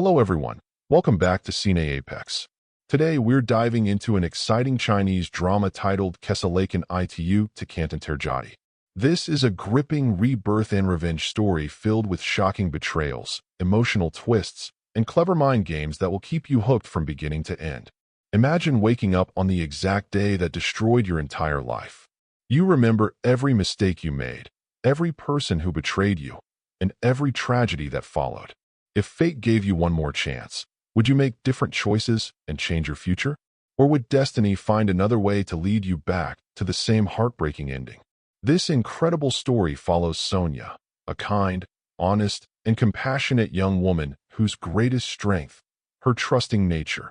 Hello everyone, welcome back to Cine Apex. Today we're diving into an exciting Chinese drama titled Kecelakaan Akan Terjadi. This is a gripping rebirth and revenge story filled with shocking betrayals, emotional twists, and clever mind games that will keep you hooked from beginning to end. Imagine waking up on the exact day that destroyed your entire life. You remember every mistake you made, every person who betrayed you, and every tragedy that followed. If fate gave you one more chance, would you make different choices and change your future? Or would destiny find another way to lead you back to the same heartbreaking ending? This incredible story follows Sonia, a kind, honest, and compassionate young woman whose greatest strength, her trusting nature,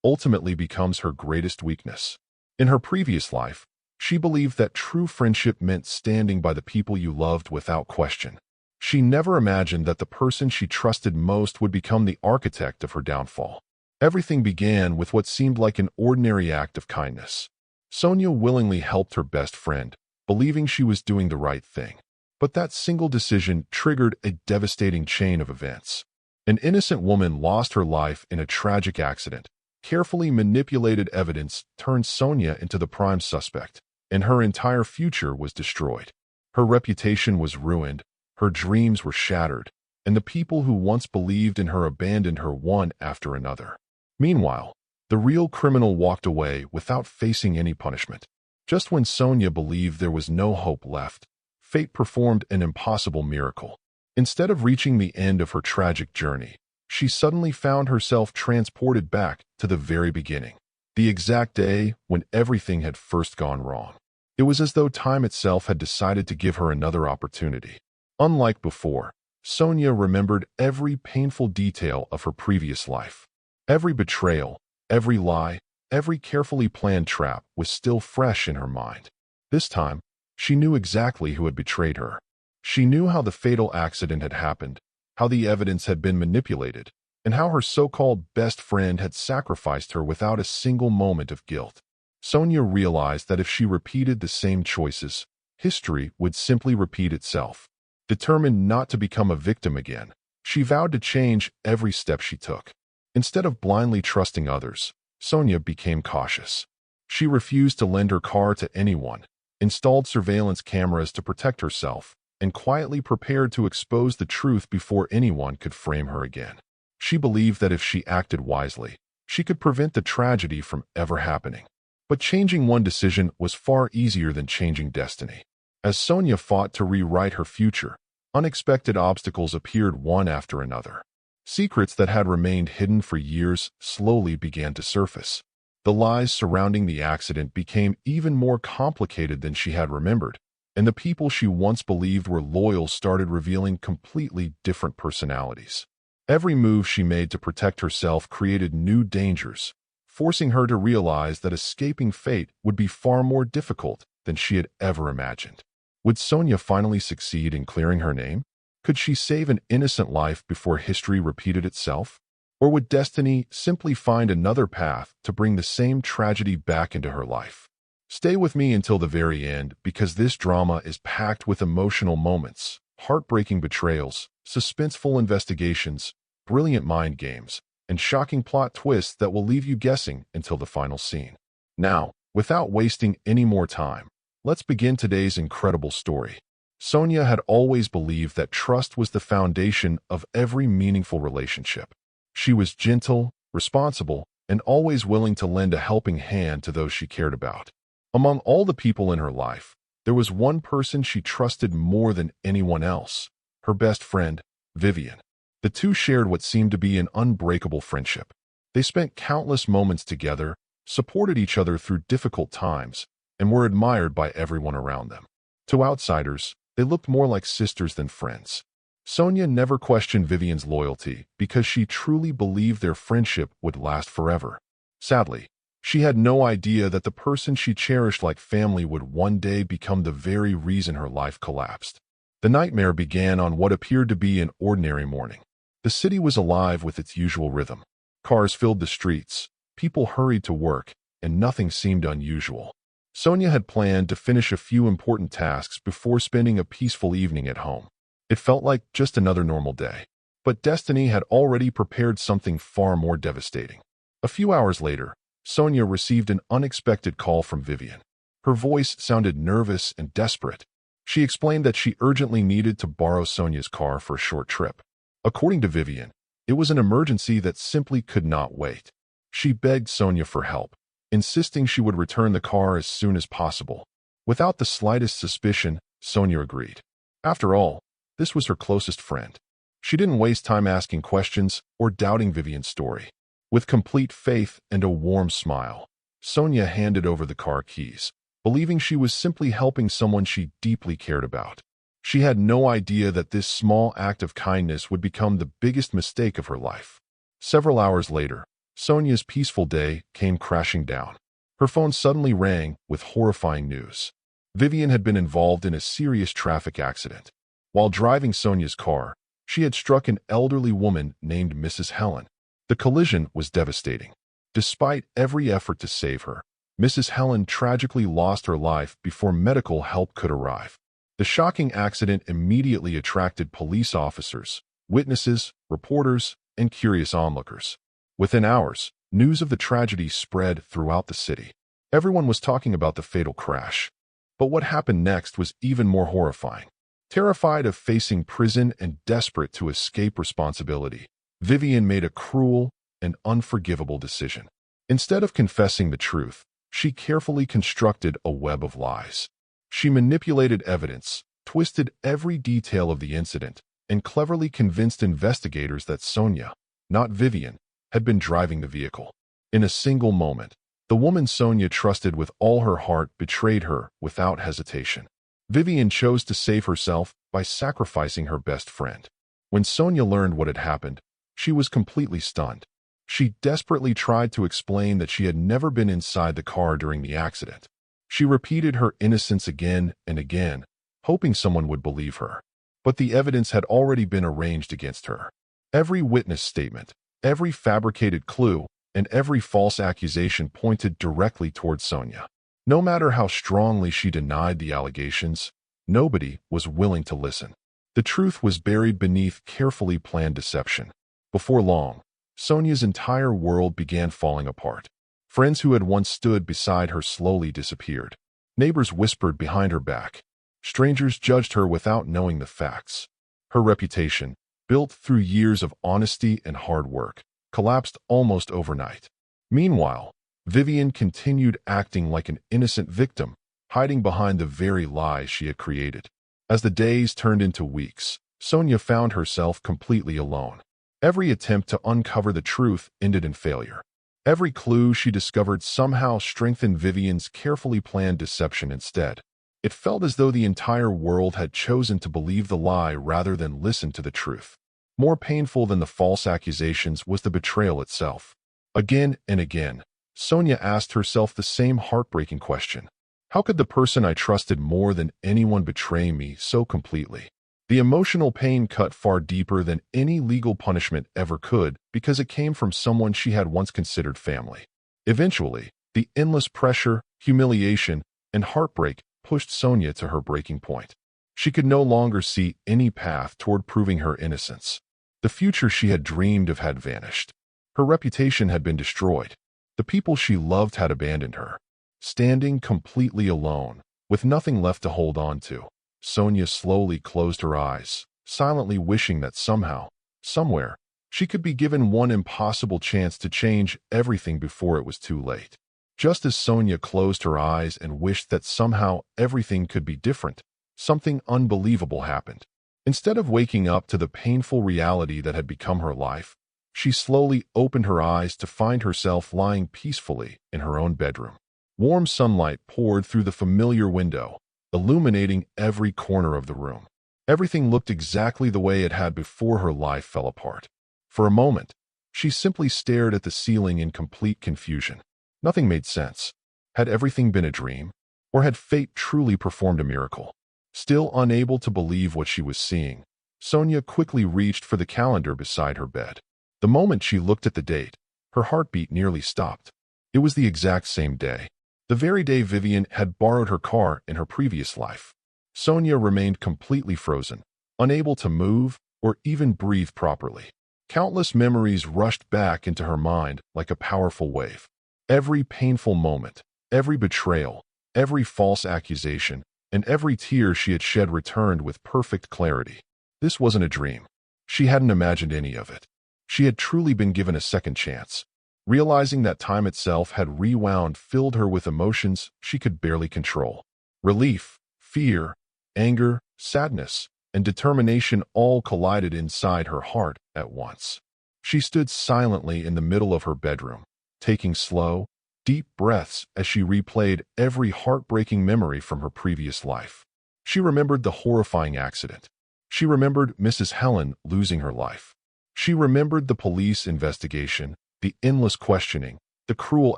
ultimately becomes her greatest weakness. In her previous life, she believed that true friendship meant standing by the people you loved without question. She never imagined that the person she trusted most would become the architect of her downfall. Everything began with what seemed like an ordinary act of kindness. Sonia willingly helped her best friend, believing she was doing the right thing. But that single decision triggered a devastating chain of events. An innocent woman lost her life in a tragic accident. Carefully manipulated evidence turned Sonia into the prime suspect, and her entire future was destroyed. Her reputation was ruined, her dreams were shattered, and the people who once believed in her abandoned her one after another. Meanwhile, the real criminal walked away without facing any punishment. Just when Sonia believed there was no hope left, fate performed an impossible miracle. Instead of reaching the end of her tragic journey, she suddenly found herself transported back to the very beginning, the exact day when everything had first gone wrong. It was as though time itself had decided to give her another opportunity. Unlike before, Sonia remembered every painful detail of her previous life. Every betrayal, every lie, every carefully planned trap was still fresh in her mind. This time, she knew exactly who had betrayed her. She knew how the fatal accident had happened, how the evidence had been manipulated, and how her so-called best friend had sacrificed her without a single moment of guilt. Sonia realized that if she repeated the same choices, history would simply repeat itself. Determined not to become a victim again, she vowed to change every step she took. Instead of blindly trusting others, Sonia became cautious. She refused to lend her car to anyone, installed surveillance cameras to protect herself, and quietly prepared to expose the truth before anyone could frame her again. She believed that if she acted wisely, she could prevent the tragedy from ever happening. But changing one decision was far easier than changing destiny. As Sonia fought to rewrite her future, unexpected obstacles appeared one after another. Secrets that had remained hidden for years slowly began to surface. The lies surrounding the accident became even more complicated than she had remembered, and the people she once believed were loyal started revealing completely different personalities. Every move she made to protect herself created new dangers, forcing her to realize that escaping fate would be far more difficult than she had ever imagined. Would Sonia finally succeed in clearing her name? Could she save an innocent life before history repeated itself? Or would destiny simply find another path to bring the same tragedy back into her life? Stay with me until the very end, because this drama is packed with emotional moments, heartbreaking betrayals, suspenseful investigations, brilliant mind games, and shocking plot twists that will leave you guessing until the final scene. Now, without wasting any more time, let's begin today's incredible story. Sonia had always believed that trust was the foundation of every meaningful relationship. She was gentle, responsible, and always willing to lend a helping hand to those she cared about. Among all the people in her life, there was one person she trusted more than anyone else, her best friend, Vivian. The two shared what seemed to be an unbreakable friendship. They spent countless moments together, supported each other through difficult times, and were admired by everyone around them. To outsiders, they looked more like sisters than friends. Sonia never questioned Vivian's loyalty because she truly believed their friendship would last forever. Sadly, she had no idea that the person she cherished like family would one day become the very reason her life collapsed. The nightmare began on what appeared to be an ordinary morning. The city was alive with its usual rhythm. Cars filled the streets, people hurried to work, and nothing seemed unusual. Sonia had planned to finish a few important tasks before spending a peaceful evening at home. It felt like just another normal day. But destiny had already prepared something far more devastating. A few hours later, Sonia received an unexpected call from Vivian. Her voice sounded nervous and desperate. She explained that she urgently needed to borrow Sonia's car for a short trip. According to Vivian, it was an emergency that simply could not wait. She begged Sonia for help, insisting she would return the car as soon as possible. Without the slightest suspicion, Sonia agreed. After all, this was her closest friend. She didn't waste time asking questions or doubting Vivian's story. With complete faith and a warm smile, Sonia handed over the car keys, believing she was simply helping someone she deeply cared about. She had no idea that this small act of kindness would become the biggest mistake of her life. Several hours later, Sonia's peaceful day came crashing down. Her phone suddenly rang with horrifying news. Vivian had been involved in a serious traffic accident. While driving Sonia's car, she had struck an elderly woman named Mrs. Helen. The collision was devastating. Despite every effort to save her, Mrs. Helen tragically lost her life before medical help could arrive. The shocking accident immediately attracted police officers, witnesses, reporters, and curious onlookers. Within hours, news of the tragedy spread throughout the city. Everyone was talking about the fatal crash. But what happened next was even more horrifying. Terrified of facing prison and desperate to escape responsibility, Vivian made a cruel and unforgivable decision. Instead of confessing the truth, she carefully constructed a web of lies. She manipulated evidence, twisted every detail of the incident, and cleverly convinced investigators that Sonia, not Vivian, had been driving the vehicle. In a single moment, the woman Sonia trusted with all her heart betrayed her without hesitation. Vivian chose to save herself by sacrificing her best friend. When Sonia learned what had happened, she was completely stunned. She desperately tried to explain that she had never been inside the car during the accident. She repeated her innocence again and again, hoping someone would believe her. But the evidence had already been arranged against her. Every witness statement, every fabricated clue, and every false accusation pointed directly toward Sonia. No matter how strongly she denied the allegations, nobody was willing to listen. The truth was buried beneath carefully planned deception. Before long, Sonia's entire world began falling apart. Friends who had once stood beside her slowly disappeared. Neighbors whispered behind her back. Strangers judged her without knowing the facts. Her reputation, built through years of honesty and hard work, collapsed almost overnight. Meanwhile, Vivian continued acting like an innocent victim, hiding behind the very lies she had created. As the days turned into weeks, Sonia found herself completely alone. Every attempt to uncover the truth ended in failure. Every clue she discovered somehow strengthened Vivian's carefully planned deception instead. It felt as though the entire world had chosen to believe the lie rather than listen to the truth. More painful than the false accusations was the betrayal itself. Again and again, Sonia asked herself the same heartbreaking question. How could the person I trusted more than anyone betray me so completely? The emotional pain cut far deeper than any legal punishment ever could because it came from someone she had once considered family. Eventually, the endless pressure, humiliation, and heartbreak pushed Sonia to her breaking point. She could no longer see any path toward proving her innocence. The future she had dreamed of had vanished. Her reputation had been destroyed. The people she loved had abandoned her. Standing completely alone, with nothing left to hold on to, Sonia slowly closed her eyes, silently wishing that somehow, somewhere, she could be given one impossible chance to change everything before it was too late. Just as Sonia closed her eyes and wished that somehow everything could be different, something unbelievable happened. Instead of waking up to the painful reality that had become her life, she slowly opened her eyes to find herself lying peacefully in her own bedroom. Warm sunlight poured through the familiar window, illuminating every corner of the room. Everything looked exactly the way it had before her life fell apart. For a moment, she simply stared at the ceiling in complete confusion. Nothing made sense. Had everything been a dream? Or had fate truly performed a miracle? Still unable to believe what she was seeing, Sonia quickly reached for the calendar beside her bed. The moment she looked at the date, her heartbeat nearly stopped. It was the exact same day. The very day Vivian had borrowed her car in her previous life. Sonia remained completely frozen, unable to move or even breathe properly. Countless memories rushed back into her mind like a powerful wave. Every painful moment, every betrayal, every false accusation, and every tear she had shed returned with perfect clarity. This wasn't a dream. She hadn't imagined any of it. She had truly been given a second chance. Realizing that time itself had rewound filled her with emotions she could barely control. Relief, fear, anger, sadness, and determination all collided inside her heart at once. She stood silently in the middle of her bedroom, taking slow, deep breaths as she replayed every heartbreaking memory from her previous life. She remembered the horrifying accident. She remembered Mrs. Helen losing her life. She remembered the police investigation, the endless questioning, the cruel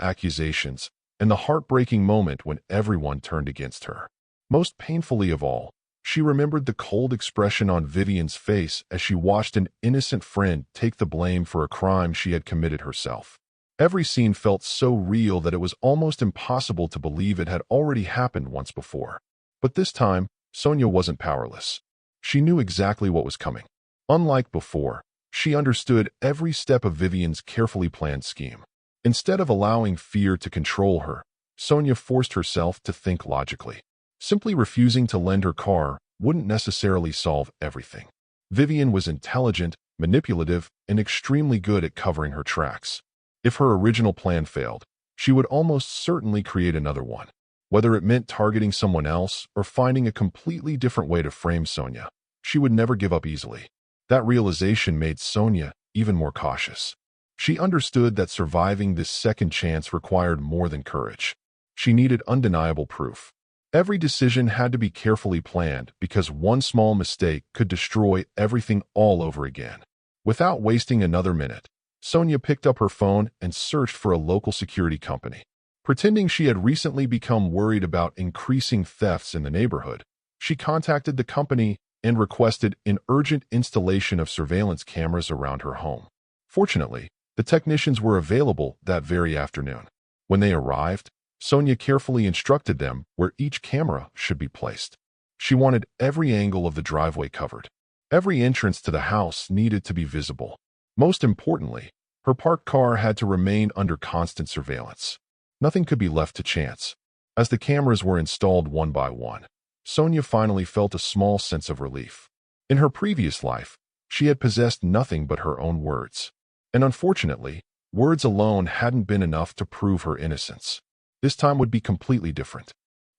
accusations, and the heartbreaking moment when everyone turned against her. Most painfully of all, she remembered the cold expression on Vivian's face as she watched an innocent friend take the blame for a crime she had committed herself. Every scene felt so real that it was almost impossible to believe it had already happened once before. But this time, Sonia wasn't powerless. She knew exactly what was coming. Unlike before, she understood every step of Vivian's carefully planned scheme. Instead of allowing fear to control her, Sonia forced herself to think logically. Simply refusing to lend her car wouldn't necessarily solve everything. Vivian was intelligent, manipulative, and extremely good at covering her tracks. If her original plan failed, she would almost certainly create another one. Whether it meant targeting someone else or finding a completely different way to frame Sonia, she would never give up easily. That realization made Sonia even more cautious. She understood that surviving this second chance required more than courage. She needed undeniable proof. Every decision had to be carefully planned because one small mistake could destroy everything all over again. Without wasting another minute, Sonia picked up her phone and searched for a local security company. Pretending she had recently become worried about increasing thefts in the neighborhood, she contacted the company and requested an urgent installation of surveillance cameras around her home. Fortunately, the technicians were available that very afternoon. When they arrived, Sonia carefully instructed them where each camera should be placed. She wanted every angle of the driveway covered. Every entrance to the house needed to be visible. Most importantly, her parked car had to remain under constant surveillance. Nothing could be left to chance. As the cameras were installed one by one, Sonia finally felt a small sense of relief. In her previous life, she had possessed nothing but her own words. And unfortunately, words alone hadn't been enough to prove her innocence. This time would be completely different.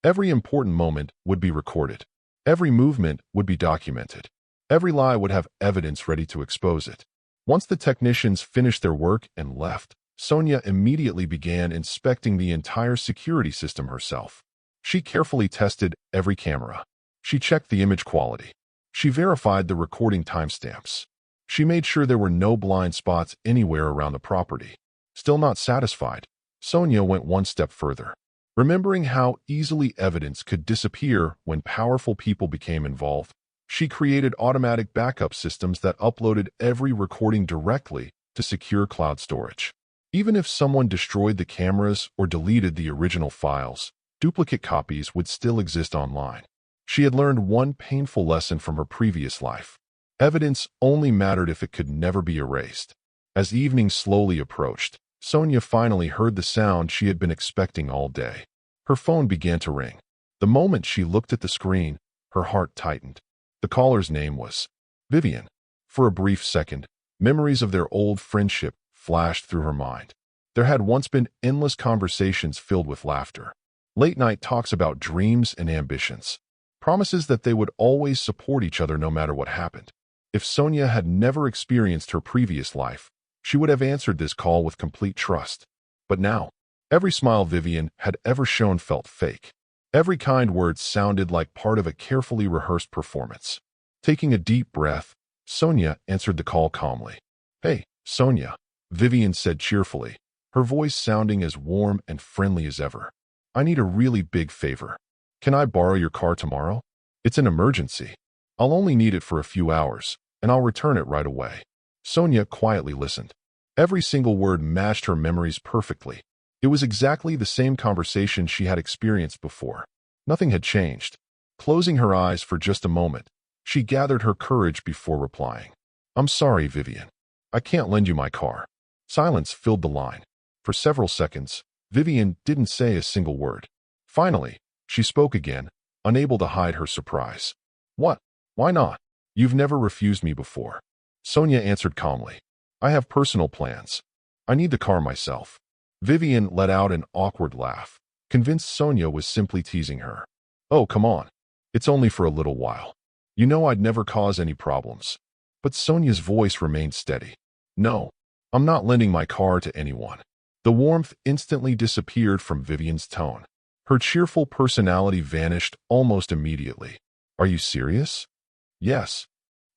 Every important moment would be recorded. Every movement would be documented. Every lie would have evidence ready to expose it. Once the technicians finished their work and left, Sonia immediately began inspecting the entire security system herself. She carefully tested every camera. She checked the image quality. She verified the recording timestamps. She made sure there were no blind spots anywhere around the property. Still not satisfied, Sonia went one step further. Remembering how easily evidence could disappear when powerful people became involved, she created automatic backup systems that uploaded every recording directly to secure cloud storage. Even if someone destroyed the cameras or deleted the original files, duplicate copies would still exist online. She had learned one painful lesson from her previous life. Evidence only mattered if it could never be erased. As evening slowly approached, Sonia finally heard the sound she had been expecting all day. Her phone began to ring. The moment she looked at the screen, her heart tightened. The caller's name was Vivian. For a brief second, memories of their old friendship flashed through her mind. There had once been endless conversations filled with laughter, late-night talks about dreams and ambitions, promises that they would always support each other no matter what happened. If Sonia had never experienced her previous life, she would have answered this call with complete trust. But now, every smile Vivian had ever shown felt fake. Every kind word sounded like part of a carefully rehearsed performance. Taking a deep breath, Sonia answered the call calmly. "Hey, Sonia," Vivian said cheerfully, her voice sounding as warm and friendly as ever. "I need a really big favor. Can I borrow your car tomorrow? It's an emergency. I'll only need it for a few hours, and I'll return it right away." Sonia quietly listened. Every single word matched her memories perfectly. It was exactly the same conversation she had experienced before. Nothing had changed. Closing her eyes for just a moment, she gathered her courage before replying. I'm sorry, Vivian. I can't lend you my car. Silence filled the line. For several seconds, Vivian didn't say a single word. Finally, she spoke again, unable to hide her surprise. What? Why not? You've never refused me before. Sonia answered calmly. I have personal plans. I need the car myself. Vivian let out an awkward laugh, convinced Sonia was simply teasing her. Oh, come on. It's only for a little while. You know I'd never cause any problems. But Sonia's voice remained steady. No, I'm not lending my car to anyone. The warmth instantly disappeared from Vivian's tone. Her cheerful personality vanished almost immediately. Are you serious? Yes.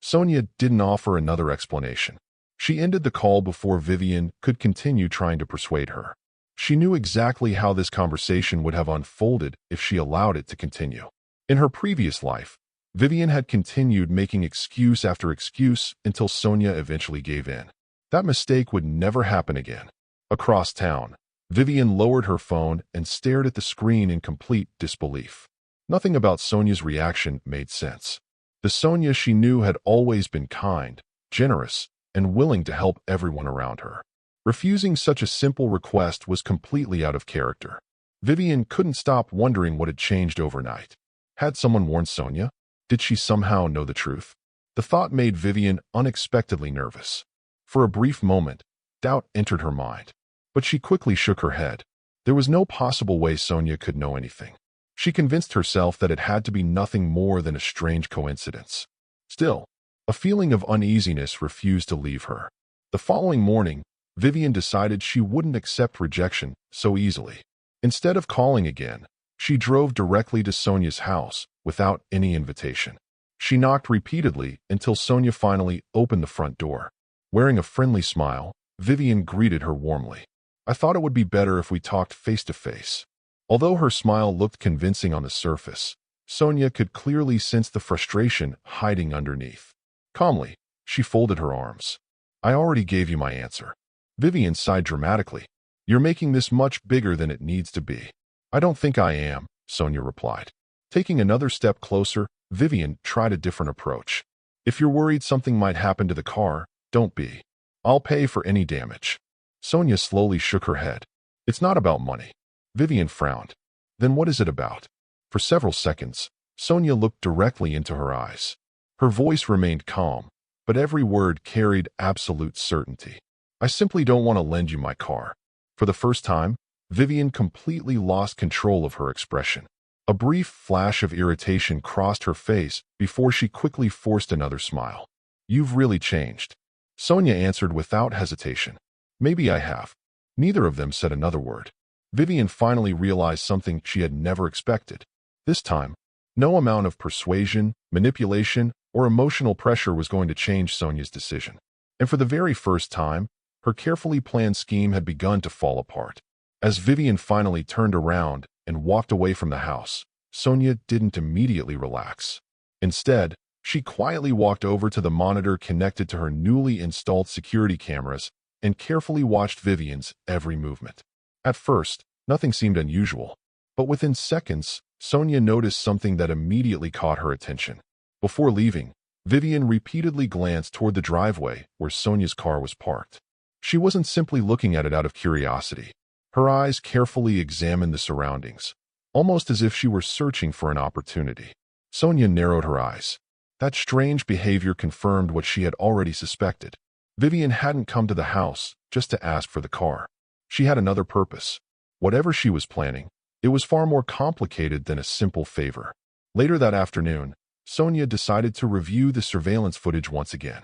Sonia didn't offer another explanation. She ended the call before Vivian could continue trying to persuade her. She knew exactly how this conversation would have unfolded if she allowed it to continue. In her previous life, Vivian had continued making excuse after excuse until Sonia eventually gave in. That mistake would never happen again. Across town, Vivian lowered her phone and stared at the screen in complete disbelief. Nothing about Sonia's reaction made sense. The Sonia she knew had always been kind, generous, and willing to help everyone around her. Refusing such a simple request was completely out of character. Vivian couldn't stop wondering what had changed overnight. Had someone warned Sonia? Did she somehow know the truth? The thought made Vivian unexpectedly nervous. For a brief moment, doubt entered her mind. But she quickly shook her head. There was no possible way Sonia could know anything. She convinced herself that it had to be nothing more than a strange coincidence. Still, a feeling of uneasiness refused to leave her. The following morning, Vivian decided she wouldn't accept rejection so easily. Instead of calling again, she drove directly to Sonia's house without any invitation. She knocked repeatedly until Sonia finally opened the front door. Wearing a friendly smile, Vivian greeted her warmly. I thought it would be better if we talked face to face. Although her smile looked convincing on the surface, Sonia could clearly sense the frustration hiding underneath. Calmly, she folded her arms. I already gave you my answer. Vivian sighed dramatically. You're making this much bigger than it needs to be. I don't think I am, Sonia replied. Taking another step closer, Vivian tried a different approach. If you're worried something might happen to the car, don't be. I'll pay for any damage. Sonia slowly shook her head. It's not about money. Vivian frowned. Then what is it about? For several seconds, Sonia looked directly into her eyes. Her voice remained calm, but every word carried absolute certainty. I simply don't want to lend you my car. For the first time, Vivian completely lost control of her expression. A brief flash of irritation crossed her face before she quickly forced another smile. You've really changed. Sonia answered without hesitation. Maybe I have. Neither of them said another word. Vivian finally realized something she had never expected. This time, no amount of persuasion, manipulation, or emotional pressure was going to change Sonia's decision. And for the very first time, her carefully planned scheme had begun to fall apart. As Vivian finally turned around and walked away from the house, Sonia didn't immediately relax. Instead, she quietly walked over to the monitor connected to her newly installed security cameras and carefully watched Vivian's every movement. At first, nothing seemed unusual, but within seconds, Sonia noticed something that immediately caught her attention. Before leaving, Vivian repeatedly glanced toward the driveway where Sonia's car was parked. She wasn't simply looking at it out of curiosity. Her eyes carefully examined the surroundings, almost as if she were searching for an opportunity. Sonia narrowed her eyes. That strange behavior confirmed what she had already suspected. Vivian hadn't come to the house just to ask for the car. She had another purpose. Whatever she was planning, it was far more complicated than a simple favor. Later that afternoon, Sonia decided to review the surveillance footage once again.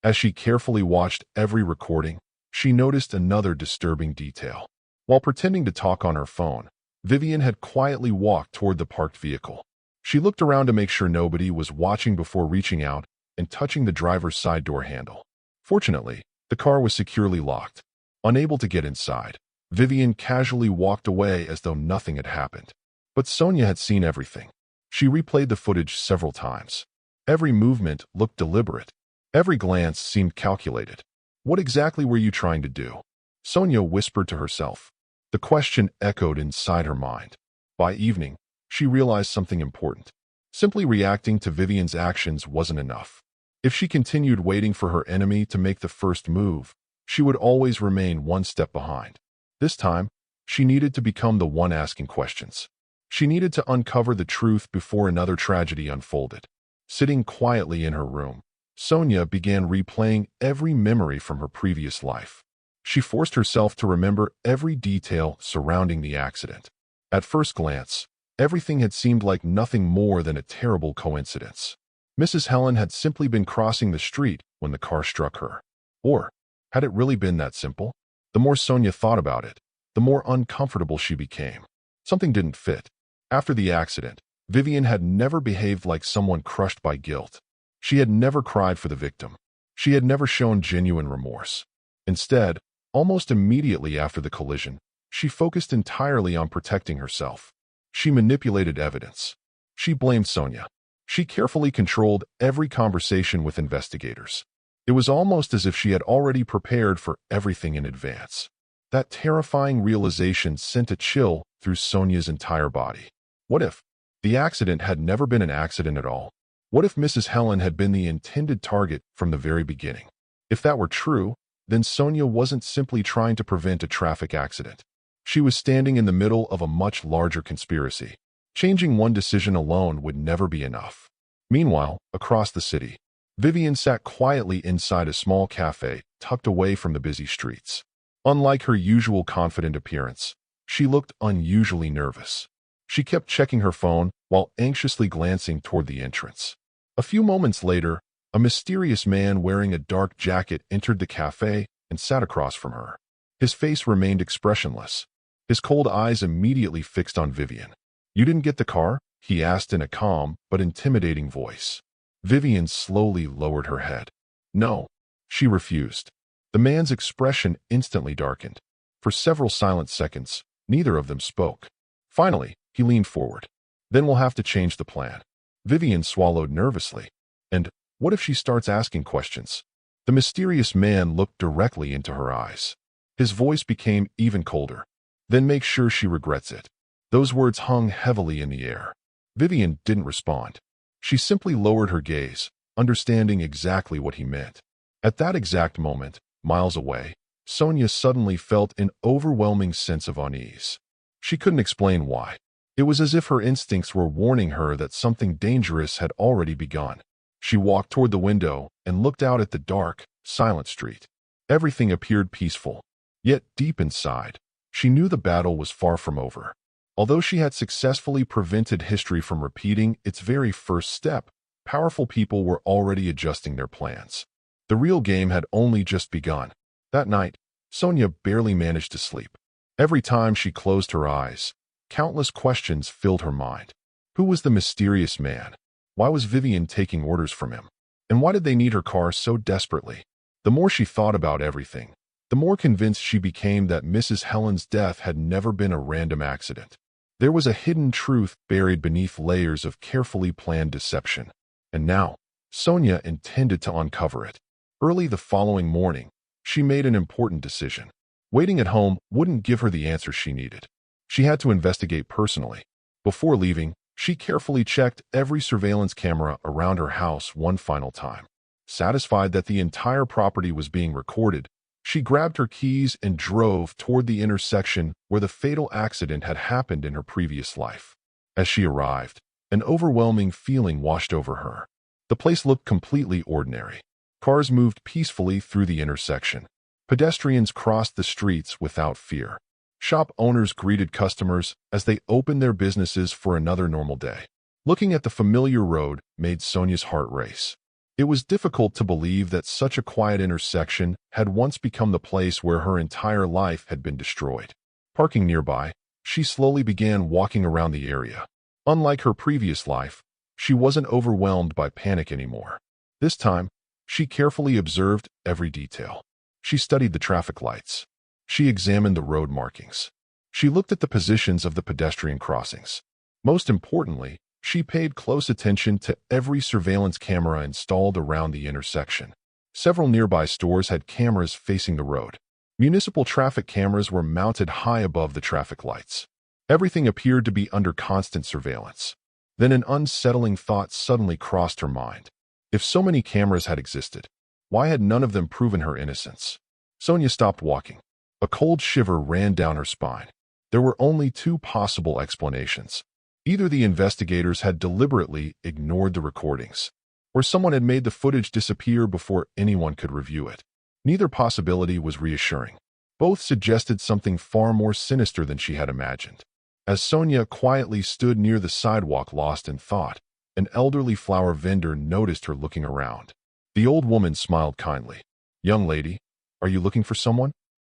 As she carefully watched every recording, she noticed another disturbing detail. While pretending to talk on her phone, Vivian had quietly walked toward the parked vehicle. She looked around to make sure nobody was watching before reaching out and touching the driver's side door handle. Fortunately, the car was securely locked. Unable to get inside, Vivian casually walked away as though nothing had happened. But Sonia had seen everything. She replayed the footage several times. Every movement looked deliberate. Every glance seemed calculated. What exactly were you trying to do? Sonia whispered to herself. The question echoed inside her mind. By evening, she realized something important. Simply reacting to Vivian's actions wasn't enough. If she continued waiting for her enemy to make the first move, she would always remain one step behind. This time, she needed to become the one asking questions. She needed to uncover the truth before another tragedy unfolded. Sitting quietly in her room, Sonia began replaying every memory from her previous life. She forced herself to remember every detail surrounding the accident. At first glance, everything had seemed like nothing more than a terrible coincidence. Mrs. Helen had simply been crossing the street when the car struck her. Or, had it really been that simple? The more Sonia thought about it, the more uncomfortable she became. Something didn't fit. After the accident, Vivian had never behaved like someone crushed by guilt. She had never cried for the victim. She had never shown genuine remorse. Instead, almost immediately after the collision, she focused entirely on protecting herself. She manipulated evidence. She blamed Sonia. She carefully controlled every conversation with investigators. It was almost as if she had already prepared for everything in advance. That terrifying realization sent a chill through Sonia's entire body. What if the accident had never been an accident at all? What if Mrs. Helen had been the intended target from the very beginning? If that were true, then Sonia wasn't simply trying to prevent a traffic accident. She was standing in the middle of a much larger conspiracy. Changing one decision alone would never be enough. Meanwhile, across the city, Vivian sat quietly inside a small cafe tucked away from the busy streets. Unlike her usual confident appearance, she looked unusually nervous. She kept checking her phone while anxiously glancing toward the entrance. A few moments later, a mysterious man wearing a dark jacket entered the cafe and sat across from her. His face remained expressionless, his cold eyes immediately fixed on Vivian. "You didn't get the car?" he asked in a calm but intimidating voice. Vivian slowly lowered her head. "No," she refused. The man's expression instantly darkened. For several silent seconds, neither of them spoke. Finally, he leaned forward. "Then we'll have to change the plan." Vivian swallowed nervously. And what if she starts asking questions? The mysterious man looked directly into her eyes. His voice became even colder. "Then make sure she regrets it." Those words hung heavily in the air. Vivian didn't respond. She simply lowered her gaze, understanding exactly what he meant. At that exact moment, miles away, Sonia suddenly felt an overwhelming sense of unease. She couldn't explain why. It was as if her instincts were warning her that something dangerous had already begun. She walked toward the window and looked out at the dark, silent street. Everything appeared peaceful. Yet deep inside, she knew the battle was far from over. Although she had successfully prevented history from repeating its very first step, powerful people were already adjusting their plans. The real game had only just begun. That night, Sonia barely managed to sleep. Every time she closed her eyes, countless questions filled her mind. Who was the mysterious man? Why was Vivian taking orders from him? And why did they need her car so desperately? The more she thought about everything, the more convinced she became that Mrs. Helen's death had never been a random accident. There was a hidden truth buried beneath layers of carefully planned deception. And now, Sonia intended to uncover it. Early the following morning, she made an important decision. Waiting at home wouldn't give her the answers she needed. She had to investigate personally. Before leaving, she carefully checked every surveillance camera around her house one final time. Satisfied that the entire property was being recorded, she grabbed her keys and drove toward the intersection where the fatal accident had happened in her previous life. As she arrived, an overwhelming feeling washed over her. The place looked completely ordinary. Cars moved peacefully through the intersection. Pedestrians crossed the streets without fear. Shop owners greeted customers as they opened their businesses for another normal day. Looking at the familiar road made Sonia's heart race. It was difficult to believe that such a quiet intersection had once become the place where her entire life had been destroyed. Parking nearby, she slowly began walking around the area. Unlike her previous life, she wasn't overwhelmed by panic anymore. This time, she carefully observed every detail. She studied the traffic lights. She examined the road markings. She looked at the positions of the pedestrian crossings. Most importantly, she paid close attention to every surveillance camera installed around the intersection. Several nearby stores had cameras facing the road. Municipal traffic cameras were mounted high above the traffic lights. Everything appeared to be under constant surveillance. Then an unsettling thought suddenly crossed her mind. If so many cameras had existed, why had none of them proven her innocence? Sonia stopped walking. A cold shiver ran down her spine. There were only two possible explanations. Either the investigators had deliberately ignored the recordings, or someone had made the footage disappear before anyone could review it. Neither possibility was reassuring. Both suggested something far more sinister than she had imagined. As Sonia quietly stood near the sidewalk lost in thought, an elderly flower vendor noticed her looking around. The old woman smiled kindly. "Young lady, are you looking for someone?"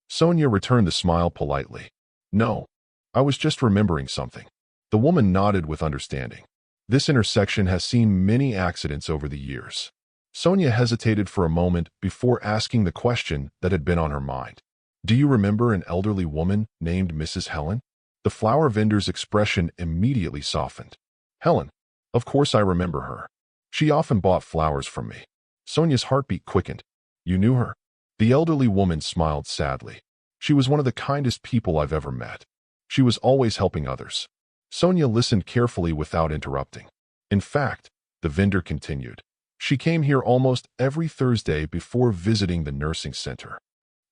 Sonia returned the smile politely. "No, I was just remembering something." The woman nodded with understanding. This intersection has seen many accidents over the years. Sonia hesitated for a moment before asking the question that had been on her mind. "Do you remember an elderly woman named Mrs. Helen?" The flower vendor's expression immediately softened. "Helen? Of course I remember her. She often bought flowers from me." Sonia's heartbeat quickened. "You knew her?" The elderly woman smiled sadly. "She was one of the kindest people I've ever met. She was always helping others." Sonia listened carefully without interrupting. "In fact," the vendor continued, "she came here almost every Thursday before visiting the nursing center."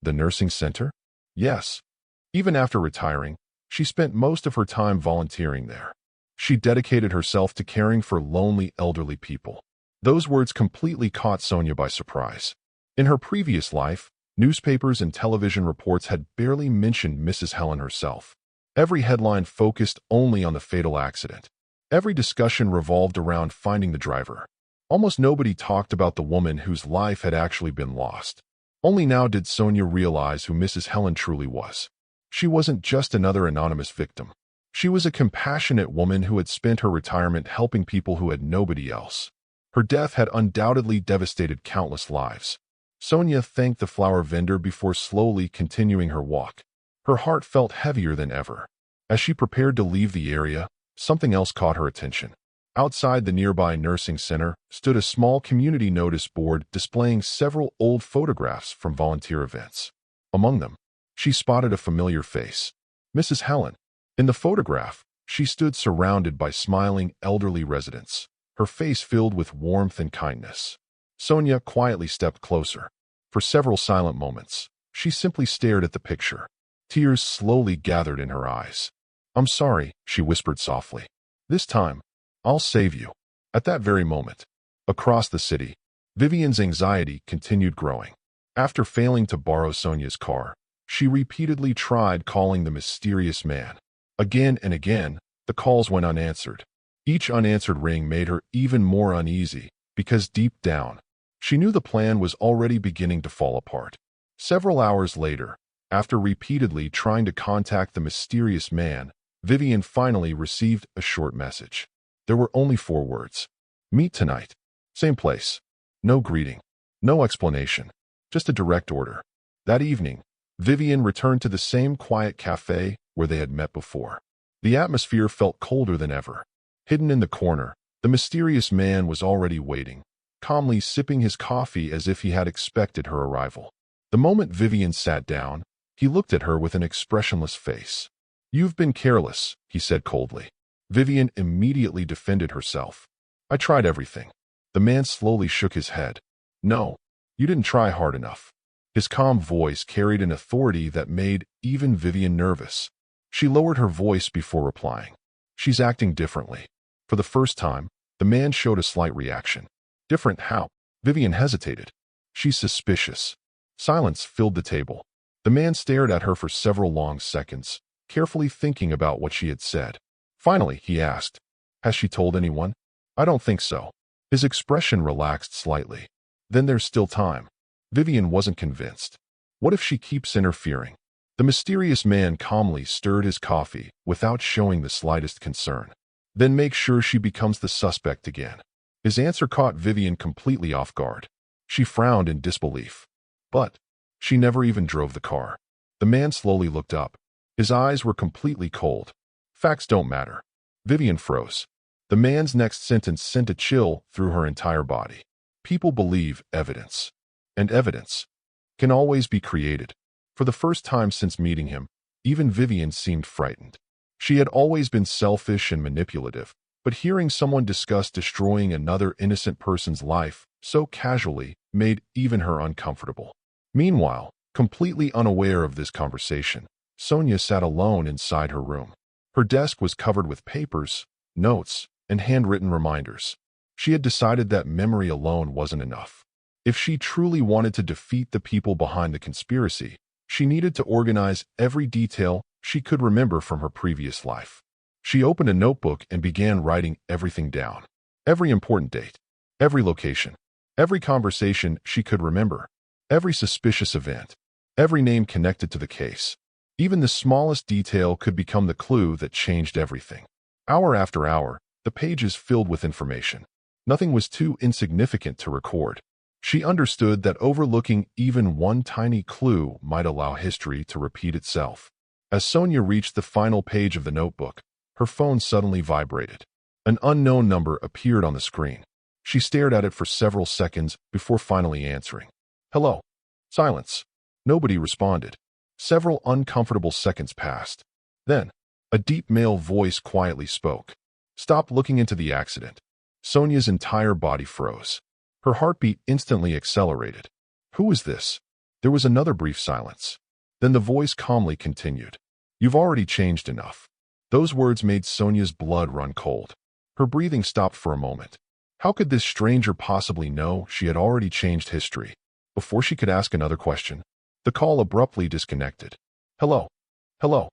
"The nursing center?" "Yes. Even after retiring, she spent most of her time volunteering there. She dedicated herself to caring for lonely elderly people." Those words completely caught Sonia by surprise. In her previous life, newspapers and television reports had barely mentioned Mrs. Helen herself. Every headline focused only on the fatal accident. Every discussion revolved around finding the driver. Almost nobody talked about the woman whose life had actually been lost. Only now did Sonia realize who Mrs. Helen truly was. She wasn't just another anonymous victim. She was a compassionate woman who had spent her retirement helping people who had nobody else. Her death had undoubtedly devastated countless lives. Sonia thanked the flower vendor before slowly continuing her walk. Her heart felt heavier than ever. As she prepared to leave the area, something else caught her attention. Outside the nearby nursing center stood a small community notice board displaying several old photographs from volunteer events. Among them, she spotted a familiar face. Mrs. Helen. In the photograph, she stood surrounded by smiling elderly residents, her face filled with warmth and kindness. Sonia quietly stepped closer. For several silent moments, she simply stared at the picture. Tears slowly gathered in her eyes. "I'm sorry," she whispered softly. "This time, I'll save you." At that very moment, across the city, Vivian's anxiety continued growing. After failing to borrow Sonia's car, she repeatedly tried calling the mysterious man. Again and again, the calls went unanswered. Each unanswered ring made her even more uneasy, because deep down, she knew the plan was already beginning to fall apart. Several hours later, after repeatedly trying to contact the mysterious man, Vivian finally received a short message. There were only 4 words. "Meet tonight. Same place." No greeting. No explanation. Just a direct order. That evening, Vivian returned to the same quiet cafe where they had met before. The atmosphere felt colder than ever. Hidden in the corner, the mysterious man was already waiting, calmly sipping his coffee as if he had expected her arrival. The moment Vivian sat down, he looked at her with an expressionless face. "You've been careless," he said coldly. Vivian immediately defended herself. "I tried everything." The man slowly shook his head. "No, you didn't try hard enough." His calm voice carried an authority that made even Vivian nervous. She lowered her voice before replying. "She's acting differently." For the first time, the man showed a slight reaction. "Different how?" Vivian hesitated. "She's suspicious." Silence filled the table. The man stared at her for several long seconds, carefully thinking about what she had said. Finally, he asked, "Has she told anyone?" "I don't think so." His expression relaxed slightly. "Then there's still time." Vivian wasn't convinced. What if she keeps interfering? The mysterious man calmly stirred his coffee without showing the slightest concern. "Then make sure she becomes the suspect again." His answer caught Vivian completely off guard. She frowned in disbelief. "But she never even drove the car." The man slowly looked up. His eyes were completely cold. "Facts don't matter." Vivian froze. The man's next sentence sent a chill through her entire body. "People believe evidence. And evidence can always be created." For the first time since meeting him, even Vivian seemed frightened. She had always been selfish and manipulative, but hearing someone discuss destroying another innocent person's life so casually made even her uncomfortable. Meanwhile, completely unaware of this conversation, Sonia sat alone inside her room. Her desk was covered with papers, notes, and handwritten reminders. She had decided that memory alone wasn't enough. If she truly wanted to defeat the people behind the conspiracy, she needed to organize every detail she could remember from her previous life. She opened a notebook and began writing everything down. Every important date, every location, every conversation she could remember, every suspicious event, every name connected to the case. Even the smallest detail could become the clue that changed everything. Hour after hour, the pages filled with information. Nothing was too insignificant to record. She understood that overlooking even one tiny clue might allow history to repeat itself. As Sonia reached the final page of the notebook, her phone suddenly vibrated. An unknown number appeared on the screen. She stared at it for several seconds before finally answering. "Hello." Silence. Nobody responded. Several uncomfortable seconds passed. Then, a deep male voice quietly spoke. "Stop looking into the accident." Sonia's entire body froze. Her heartbeat instantly accelerated. "Who is this?" There was another brief silence. Then the voice calmly continued. "You've already changed enough." Those words made Sonia's blood run cold. Her breathing stopped for a moment. How could this stranger possibly know she had already changed history? Before she could ask another question, the call abruptly disconnected. "Hello? Hello?"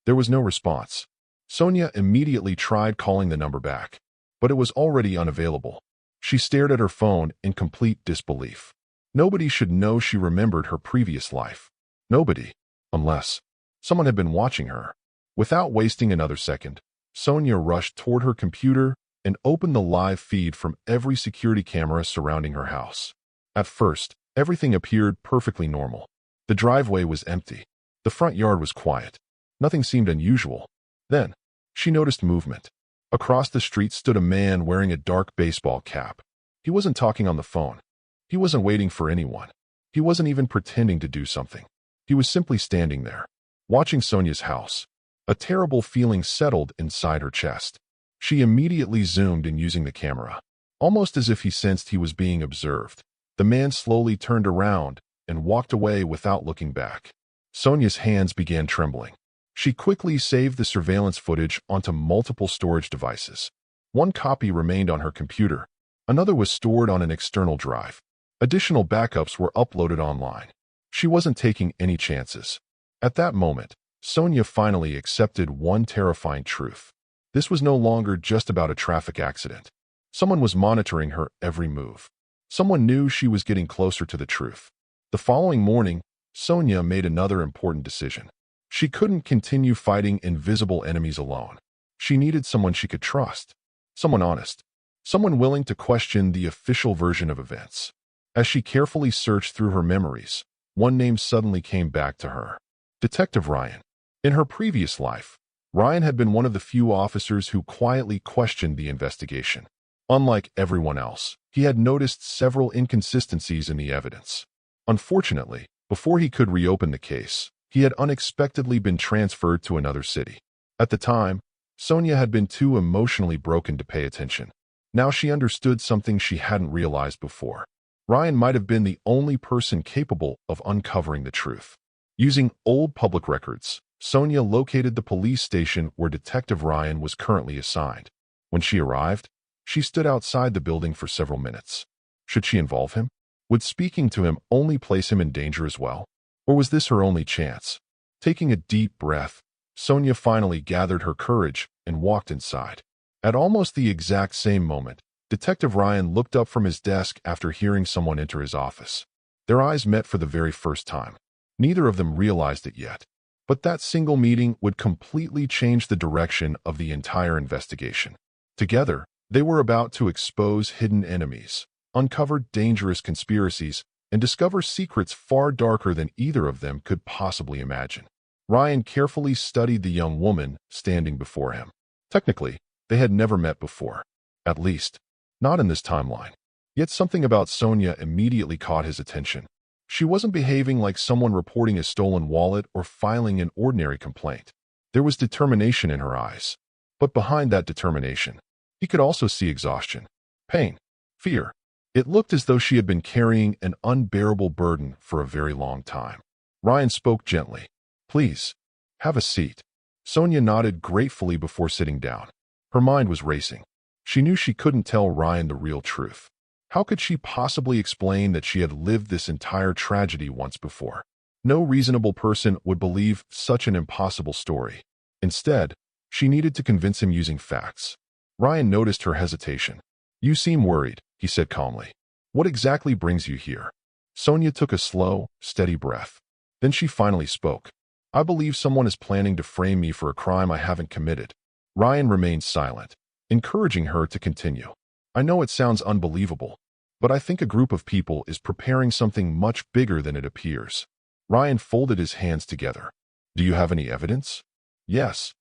There was no response. Sonia immediately tried calling the number back, but it was already unavailable. She stared at her phone in complete disbelief. Nobody should know she remembered her previous life. Nobody, unless someone had been watching her. Without wasting another second, Sonia rushed toward her computer and opened the live feed from every security camera surrounding her house. At first, everything appeared perfectly normal. The driveway was empty. The front yard was quiet. Nothing seemed unusual. Then, she noticed movement. Across the street stood a man wearing a dark baseball cap. He wasn't talking on the phone. He wasn't waiting for anyone. He wasn't even pretending to do something. He was simply standing there, watching Sonia's house. A terrible feeling settled inside her chest. She immediately zoomed in using the camera. Almost as if he sensed he was being observed, the man slowly turned around and walked away without looking back. Sonia's hands began trembling. She quickly saved the surveillance footage onto multiple storage devices. One copy remained on her computer. Another was stored on an external drive. Additional backups were uploaded online. She wasn't taking any chances. At that moment, Sonia finally accepted one terrifying truth. This was no longer just about a traffic accident. Someone was monitoring her every move. Someone knew she was getting closer to the truth. The following morning, Sonia made another important decision. She couldn't continue fighting invisible enemies alone. She needed someone she could trust. Someone honest. Someone willing to question the official version of events. As she carefully searched through her memories, one name suddenly came back to her. Detective Ryan. In her previous life, Ryan had been one of the few officers who quietly questioned the investigation. Unlike everyone else, he had noticed several inconsistencies in the evidence. Unfortunately, before he could reopen the case, he had unexpectedly been transferred to another city. At the time, Sonia had been too emotionally broken to pay attention. Now she understood something she hadn't realized before. Ryan might have been the only person capable of uncovering the truth. Using old public records, Sonia located the police station where Detective Ryan was currently assigned. When she arrived, she stood outside the building for several minutes. Should she involve him? Would speaking to him only place him in danger as well? Or was this her only chance? Taking a deep breath, Sonia finally gathered her courage and walked inside. At almost the exact same moment, Detective Ryan looked up from his desk after hearing someone enter his office. Their eyes met for the very first time. Neither of them realized it yet. But that single meeting would completely change the direction of the entire investigation. Together, they were about to expose hidden enemies, uncover dangerous conspiracies, and discover secrets far darker than either of them could possibly imagine. Ryan carefully studied the young woman standing before him. Technically, they had never met before. At least, not in this timeline. Yet something about Sonia immediately caught his attention. She wasn't behaving like someone reporting a stolen wallet or filing an ordinary complaint. There was determination in her eyes. But behind that determination, He could also see exhaustion, pain, fear. It looked as though she had been carrying an unbearable burden for a very long time. Ryan spoke gently. "Please, have a seat." Sonia nodded gratefully before sitting down. Her mind was racing. She knew she couldn't tell Ryan the real truth. How could she possibly explain that she had lived this entire tragedy once before? No reasonable person would believe such an impossible story. Instead, she needed to convince him using facts. Ryan noticed her hesitation. "You seem worried," he said calmly. "What exactly brings you here?" Sonia took a slow, steady breath. Then she finally spoke. "I believe someone is planning to frame me for a crime I haven't committed." Ryan remained silent, encouraging her to continue. "I know it sounds unbelievable, but I think a group of people is preparing something much bigger than it appears." Ryan folded his hands together. "Do you have any evidence?" "Yes.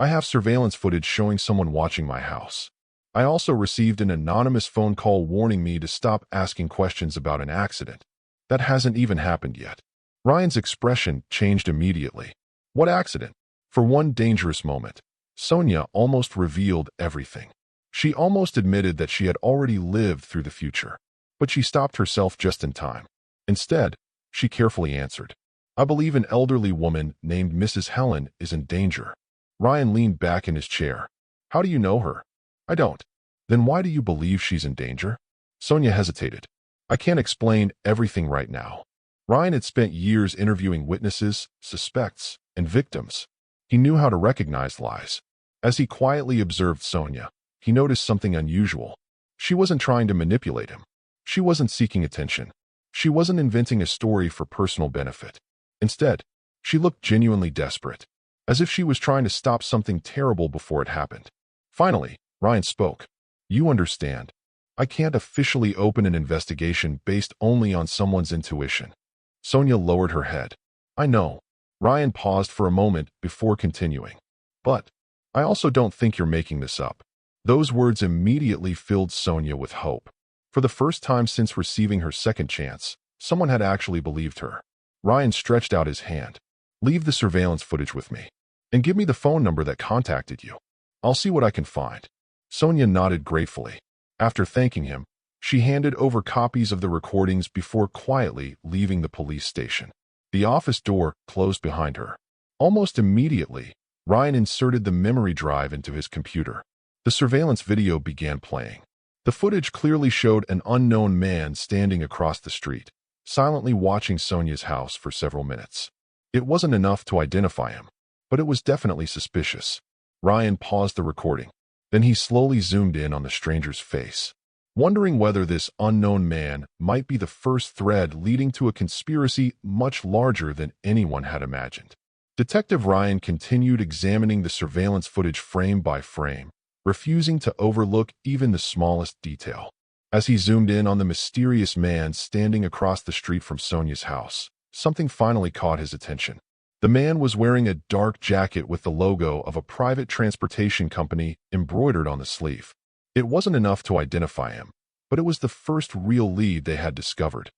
I have surveillance footage showing someone watching my house. I also received an anonymous phone call warning me to stop asking questions about an accident. That hasn't even happened yet." Ryan's expression changed immediately. "What accident?" For one dangerous moment, Sonia almost revealed everything. She almost admitted that she had already lived through the future. But she stopped herself just in time. Instead, she carefully answered, "I believe an elderly woman named Mrs. Helen is in danger." Ryan leaned back in his chair. "How do you know her?" "I don't." "Then why do you believe she's in danger?" Sonia hesitated. "I can't explain everything right now." Ryan had spent years interviewing witnesses, suspects, and victims. He knew how to recognize lies. As he quietly observed Sonia, he noticed something unusual. She wasn't trying to manipulate him. She wasn't seeking attention. She wasn't inventing a story for personal benefit. Instead, she looked genuinely desperate, as if she was trying to stop something terrible before it happened. Finally, Ryan spoke. "You understand. I can't officially open an investigation based only on someone's intuition." Sonia lowered her head. "I know." Ryan paused for a moment before continuing. "But I also don't think you're making this up." Those words immediately filled Sonia with hope. For the first time since receiving her second chance, someone had actually believed her. Ryan stretched out his hand. "Leave the surveillance footage with me, and give me the phone number that contacted you. I'll see what I can find." Sonia nodded gratefully. After thanking him, she handed over copies of the recordings before quietly leaving the police station. The office door closed behind her. Almost immediately, Ryan inserted the memory drive into his computer. The surveillance video began playing. The footage clearly showed an unknown man standing across the street, silently watching Sonia's house for several minutes. It wasn't enough to identify him, but it was definitely suspicious. Ryan paused the recording. Then he slowly zoomed in on the stranger's face, wondering whether this unknown man might be the first thread leading to a conspiracy much larger than anyone had imagined. Detective Ryan continued examining the surveillance footage frame by frame, refusing to overlook even the smallest detail. As he zoomed in on the mysterious man standing across the street from Sonia's house, something finally caught his attention. The man was wearing a dark jacket with the logo of a private transportation company embroidered on the sleeve. It wasn't enough to identify him, but it was the first real lead they had discovered.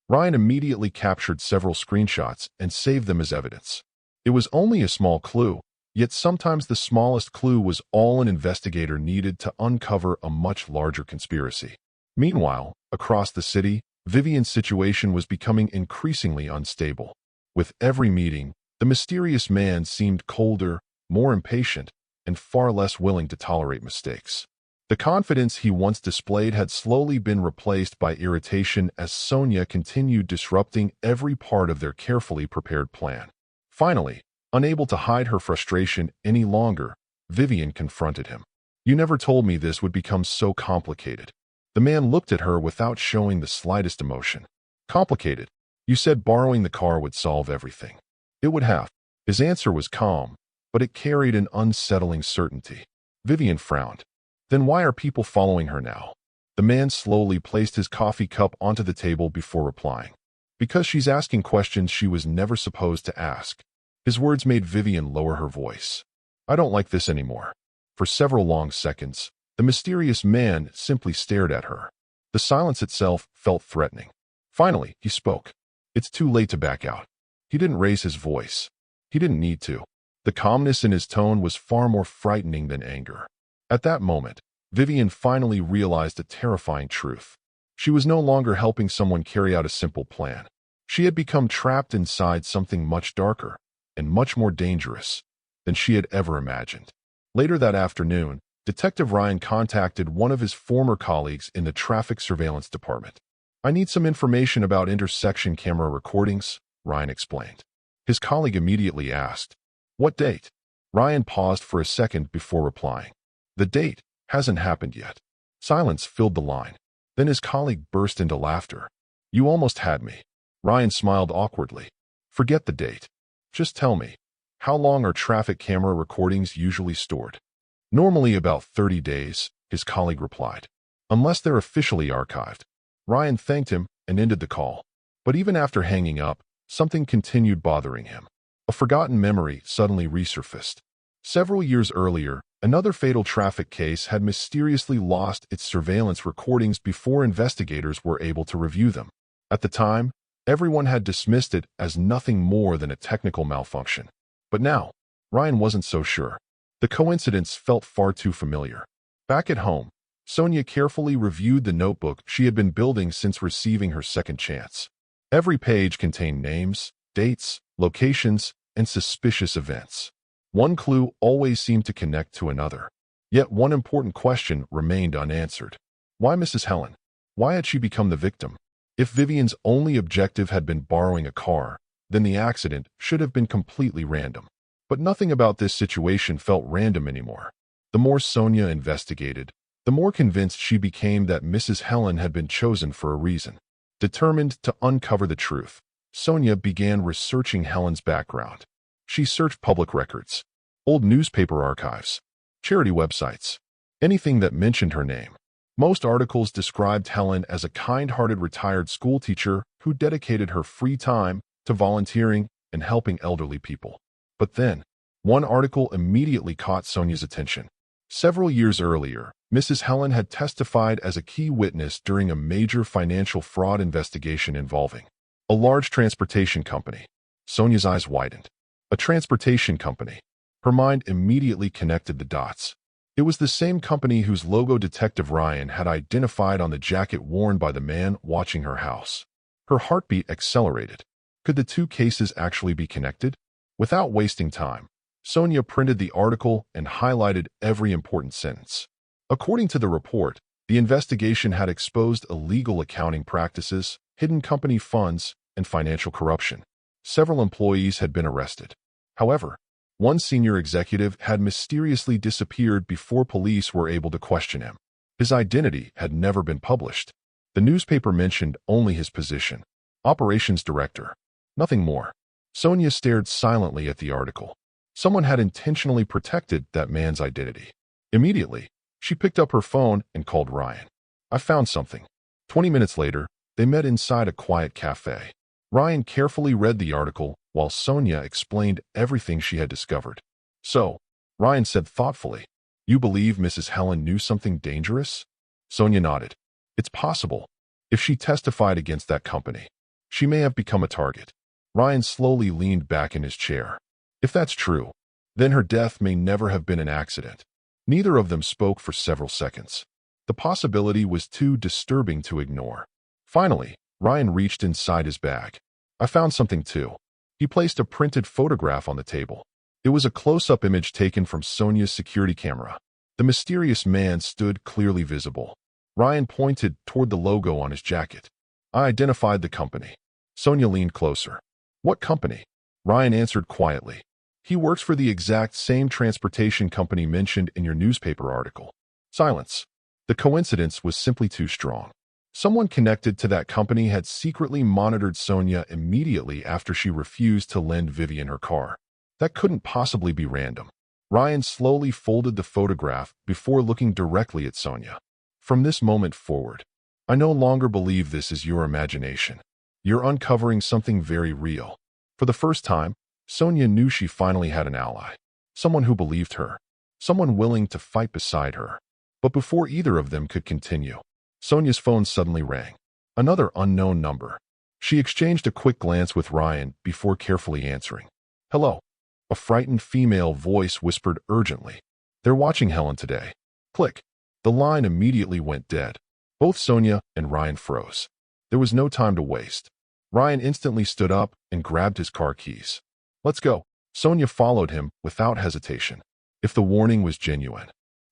Ryan immediately captured several screenshots and saved them as evidence. It was only a small clue, yet sometimes the smallest clue was all an investigator needed to uncover a much larger conspiracy. Meanwhile, across the city, Vivian's situation was becoming increasingly unstable. With every meeting, the mysterious man seemed colder, more impatient, and far less willing to tolerate mistakes. The confidence he once displayed had slowly been replaced by irritation as Sonia continued disrupting every part of their carefully prepared plan. Finally, unable to hide her frustration any longer, Vivian confronted him. "You never told me this would become so complicated." The man looked at her without showing the slightest emotion. "Complicated? You said borrowing the car would solve everything." "It would have." His answer was calm, but it carried an unsettling certainty. Vivian frowned. "Then why are people following her now?" The man slowly placed his coffee cup onto the table before replying. "Because she's asking questions she was never supposed to ask." His words made Vivian lower her voice. "I don't like this anymore." For several long seconds, the mysterious man simply stared at her. The silence itself felt threatening. Finally, he spoke. "It's too late to back out." He didn't raise his voice. He didn't need to. The calmness in his tone was far more frightening than anger. At that moment, Vivian finally realized a terrifying truth. She was no longer helping someone carry out a simple plan. She had become trapped inside something much darker and much more dangerous than she had ever imagined. Later that afternoon, Detective Ryan contacted one of his former colleagues in the traffic surveillance department. "I need some information about intersection camera recordings," Ryan explained. His colleague immediately asked, "What date?" Ryan paused for a second before replying, "The date hasn't happened yet." Silence filled the line. Then his colleague burst into laughter. "You almost had me." Ryan smiled awkwardly. "Forget the date. Just tell me, how long are traffic camera recordings usually stored?" "Normally about 30 days, his colleague replied, "unless they're officially archived." Ryan thanked him and ended the call. But even after hanging up, something continued bothering him. A forgotten memory suddenly resurfaced. Several years earlier, another fatal traffic case had mysteriously lost its surveillance recordings before investigators were able to review them. At the time, everyone had dismissed it as nothing more than a technical malfunction. But now, Ryan wasn't so sure. The coincidence felt far too familiar. Back at home, Sonia carefully reviewed the notebook she had been building since receiving her second chance. Every page contained names, dates, locations, and suspicious events. One clue always seemed to connect to another. Yet one important question remained unanswered. Why Mrs. Helen? Why had she become the victim? If Vivian's only objective had been borrowing a car, then the accident should have been completely random. But nothing about this situation felt random anymore. The more Sonia investigated, the more convinced she became that Mrs. Helen had been chosen for a reason. Determined to uncover the truth, Sonia began researching Helen's background. She searched public records, old newspaper archives, charity websites, anything that mentioned her name. Most articles described Helen as a kind-hearted retired schoolteacher who dedicated her free time to volunteering and helping elderly people. But then, one article immediately caught Sonia's attention. Several years earlier, Mrs. Helen had testified as a key witness during a major financial fraud investigation involving a large transportation company. Sonia's eyes widened. A transportation company. Her mind immediately connected the dots. It was the same company whose logo Detective Ryan had identified on the jacket worn by the man watching her house. Her heartbeat accelerated. Could the two cases actually be connected? Without wasting time, Sonia printed the article and highlighted every important sentence. According to the report, the investigation had exposed illegal accounting practices, hidden company funds, and financial corruption. Several employees had been arrested. However, one senior executive had mysteriously disappeared before police were able to question him. His identity had never been published. The newspaper mentioned only his position, operations director. Nothing more. Sonia stared silently at the article. Someone had intentionally protected that man's identity. Immediately, she picked up her phone and called Ryan. "I found something." 20 minutes later, they met inside a quiet cafe. Ryan carefully read the article while Sonia explained everything she had discovered. "So," Ryan said thoughtfully, "you believe Mrs. Helen knew something dangerous?" Sonia nodded. "It's possible. If she testified against that company, she may have become a target." Ryan slowly leaned back in his chair. If that's true, then her death may never have been an accident. Neither of them spoke for several seconds. The possibility was too disturbing to ignore. Finally, Ryan reached inside his bag. "I found something too." He placed a printed photograph on the table. It was a close-up image taken from Sonia's security camera. The mysterious man stood clearly visible. Ryan pointed toward the logo on his jacket. "I identified the company." Sonia leaned closer. "What company?" Ryan answered quietly. "He works for the exact same transportation company mentioned in your newspaper article." Silence. The coincidence was simply too strong. Someone connected to that company had secretly monitored Sonia immediately after she refused to lend Vivian her car. That couldn't possibly be random. Ryan slowly folded the photograph before looking directly at Sonia. "From this moment forward, I no longer believe this is your imagination. You're uncovering something very real." For the first time, Sonia knew she finally had an ally. Someone who believed her. Someone willing to fight beside her. But before either of them could continue, Sonia's phone suddenly rang. Another unknown number. She exchanged a quick glance with Ryan before carefully answering. "Hello." A frightened female voice whispered urgently. "They're watching Helen today." Click. The line immediately went dead. Both Sonia and Ryan froze. There was no time to waste. Ryan instantly stood up and grabbed his car keys. "Let's go." Sonia followed him without hesitation. If the warning was genuine,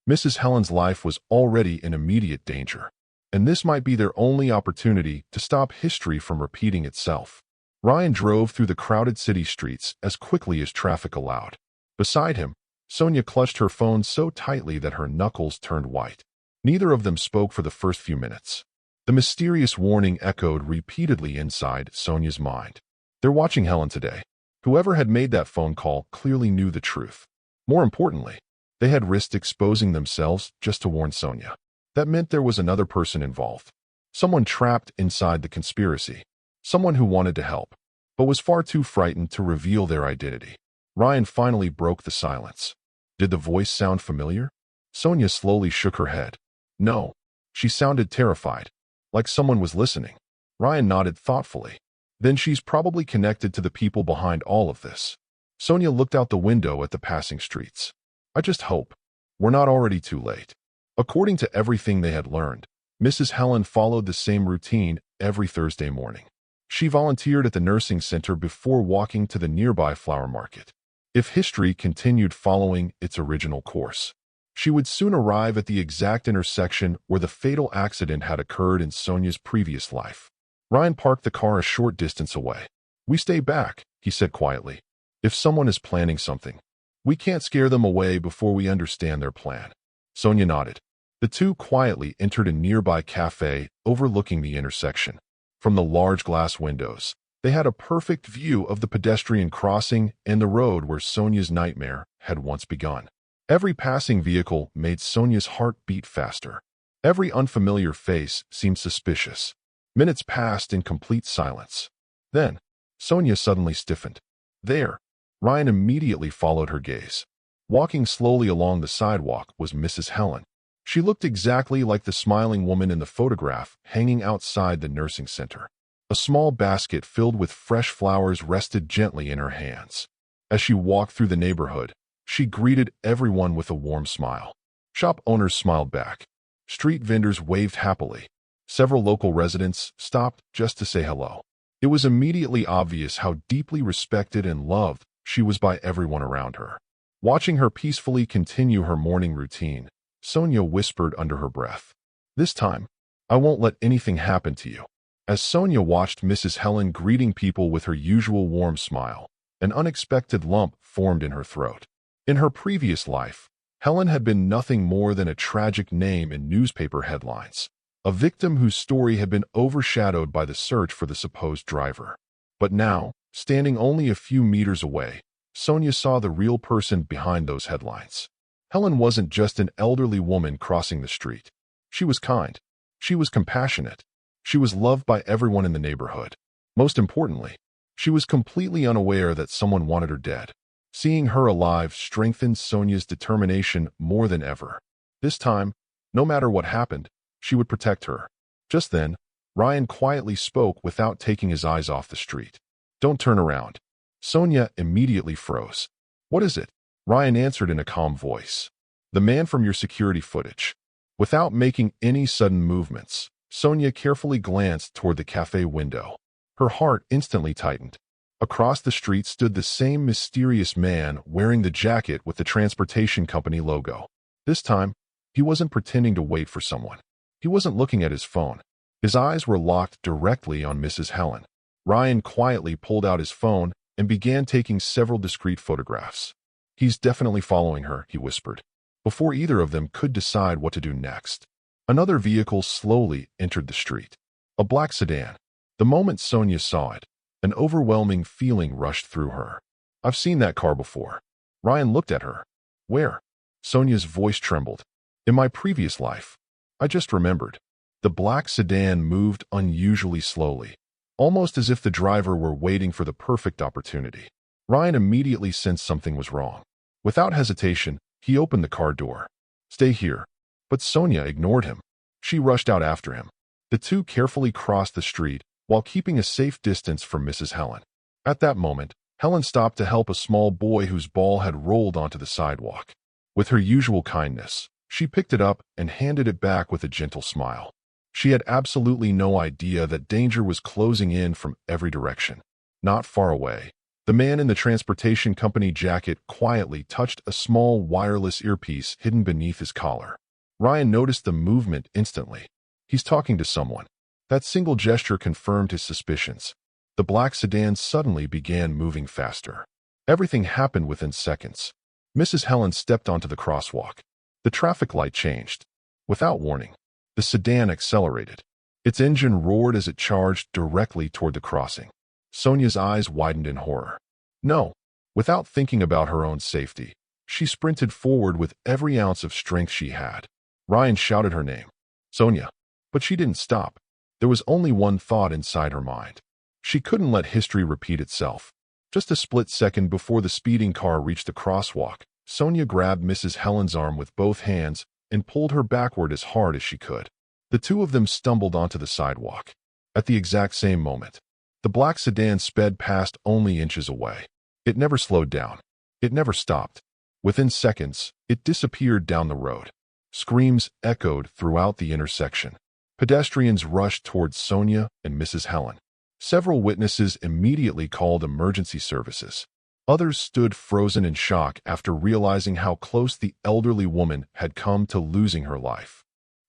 Mrs. Helen's life was already in immediate danger, and this might be their only opportunity to stop history from repeating itself. Ryan drove through the crowded city streets as quickly as traffic allowed. Beside him, Sonia clutched her phone so tightly that her knuckles turned white. Neither of them spoke for the first few minutes. The mysterious warning echoed repeatedly inside Sonia's mind. They're watching Helen today. Whoever had made that phone call clearly knew the truth. More importantly, they had risked exposing themselves just to warn Sonia. That meant there was another person involved. Someone trapped inside the conspiracy. Someone who wanted to help, but was far too frightened to reveal their identity. Ryan finally broke the silence. Did the voice sound familiar? Sonia slowly shook her head. No. She sounded terrified, like someone was listening. Ryan nodded thoughtfully. Then she's probably connected to the people behind all of this. Sonia looked out the window at the passing streets. I just hope we're not already too late. According to everything they had learned, Mrs. Helen followed the same routine every Thursday morning. She volunteered at the nursing center before walking to the nearby flower market. If history continued following its original course, she would soon arrive at the exact intersection where the fatal accident had occurred in Sonia's previous life. Ryan parked the car a short distance away. "We stay back," he said quietly. "If someone is planning something, we can't scare them away before we understand their plan." Sonia nodded. The two quietly entered a nearby cafe overlooking the intersection. From the large glass windows, they had a perfect view of the pedestrian crossing and the road where Sonia's nightmare had once begun. Every passing vehicle made Sonia's heart beat faster. Every unfamiliar face seemed suspicious. Minutes passed in complete silence. Then, Sonia suddenly stiffened. There, Ryan immediately followed her gaze. Walking slowly along the sidewalk was Mrs. Helen. She looked exactly like the smiling woman in the photograph hanging outside the nursing center. A small basket filled with fresh flowers rested gently in her hands. As she walked through the neighborhood, she greeted everyone with a warm smile. Shop owners smiled back. Street vendors waved happily. Several local residents stopped just to say hello. It was immediately obvious how deeply respected and loved she was by everyone around her. Watching her peacefully continue her morning routine, Sonia whispered under her breath, "This time, I won't let anything happen to you." As Sonia watched Mrs. Helen greeting people with her usual warm smile, an unexpected lump formed in her throat. In her previous life, Helen had been nothing more than a tragic name in newspaper headlines, a victim whose story had been overshadowed by the search for the supposed driver. But now, standing only a few meters away, Sonia saw the real person behind those headlines. Helen wasn't just an elderly woman crossing the street. She was kind. She was compassionate. She was loved by everyone in the neighborhood. Most importantly, she was completely unaware that someone wanted her dead. Seeing her alive strengthened Sonia's determination more than ever. This time, no matter what happened, she would protect her. Just then, Ryan quietly spoke without taking his eyes off the street. "Don't turn around." Sonia immediately froze. "What is it?" Ryan answered in a calm voice. "The man from your security footage." Without making any sudden movements, Sonia carefully glanced toward the cafe window. Her heart instantly tightened. Across the street stood the same mysterious man wearing the jacket with the transportation company logo. This time, he wasn't pretending to wait for someone. He wasn't looking at his phone. His eyes were locked directly on Mrs. Helen. Ryan quietly pulled out his phone and began taking several discreet photographs. "He's definitely following her," he whispered, before either of them could decide what to do next. Another vehicle slowly entered the street. A black sedan. The moment Sonia saw it, an overwhelming feeling rushed through her. "I've seen that car before." Ryan looked at her. "Where?" Sonia's voice trembled. "In my previous life. I just remembered." The black sedan moved unusually slowly, almost as if the driver were waiting for the perfect opportunity. Ryan immediately sensed something was wrong. Without hesitation, he opened the car door. "Stay here." But Sonia ignored him. She rushed out after him. The two carefully crossed the street while keeping a safe distance from Mrs. Helen. At that moment, Helen stopped to help a small boy whose ball had rolled onto the sidewalk. With her usual kindness, She picked it up and handed it back with a gentle smile. She had absolutely no idea that danger was closing in from every direction. Not far away, the man in the transportation company jacket quietly touched a small wireless earpiece hidden beneath his collar. Ryan noticed the movement instantly. He's talking to someone. That single gesture confirmed his suspicions. The black sedan suddenly began moving faster. Everything happened within seconds. Mrs. Helen stepped onto the crosswalk. The traffic light changed. Without warning, the sedan accelerated. Its engine roared as it charged directly toward the crossing. Sonia's eyes widened in horror. No. Without thinking about her own safety, she sprinted forward with every ounce of strength she had. Ryan shouted her name. Sonia. But she didn't stop. There was only one thought inside her mind. She couldn't let history repeat itself. Just a split second before the speeding car reached the crosswalk, Sonia grabbed Mrs. Helen's arm with both hands and pulled her backward as hard as she could. The two of them stumbled onto the sidewalk. At the exact same moment, the black sedan sped past only inches away. It never slowed down. It never stopped. Within seconds, it disappeared down the road. Screams echoed throughout the intersection. Pedestrians rushed towards Sonia and Mrs. Helen. Several witnesses immediately called emergency services. Others stood frozen in shock after realizing how close the elderly woman had come to losing her life.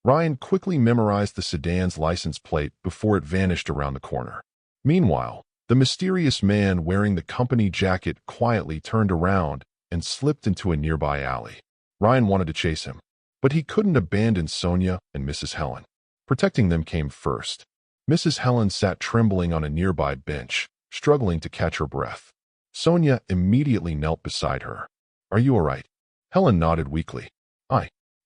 Ryan quickly memorized the sedan's license plate before it vanished around the corner. Meanwhile, the mysterious man wearing the company jacket quietly turned around and slipped into a nearby alley. Ryan wanted to chase him, but he couldn't abandon Sonia and Mrs. Helen. Protecting them came first. Mrs. Helen sat trembling on a nearby bench, struggling to catch her breath. Sonia immediately knelt beside her. Are you all right? Helen nodded weakly.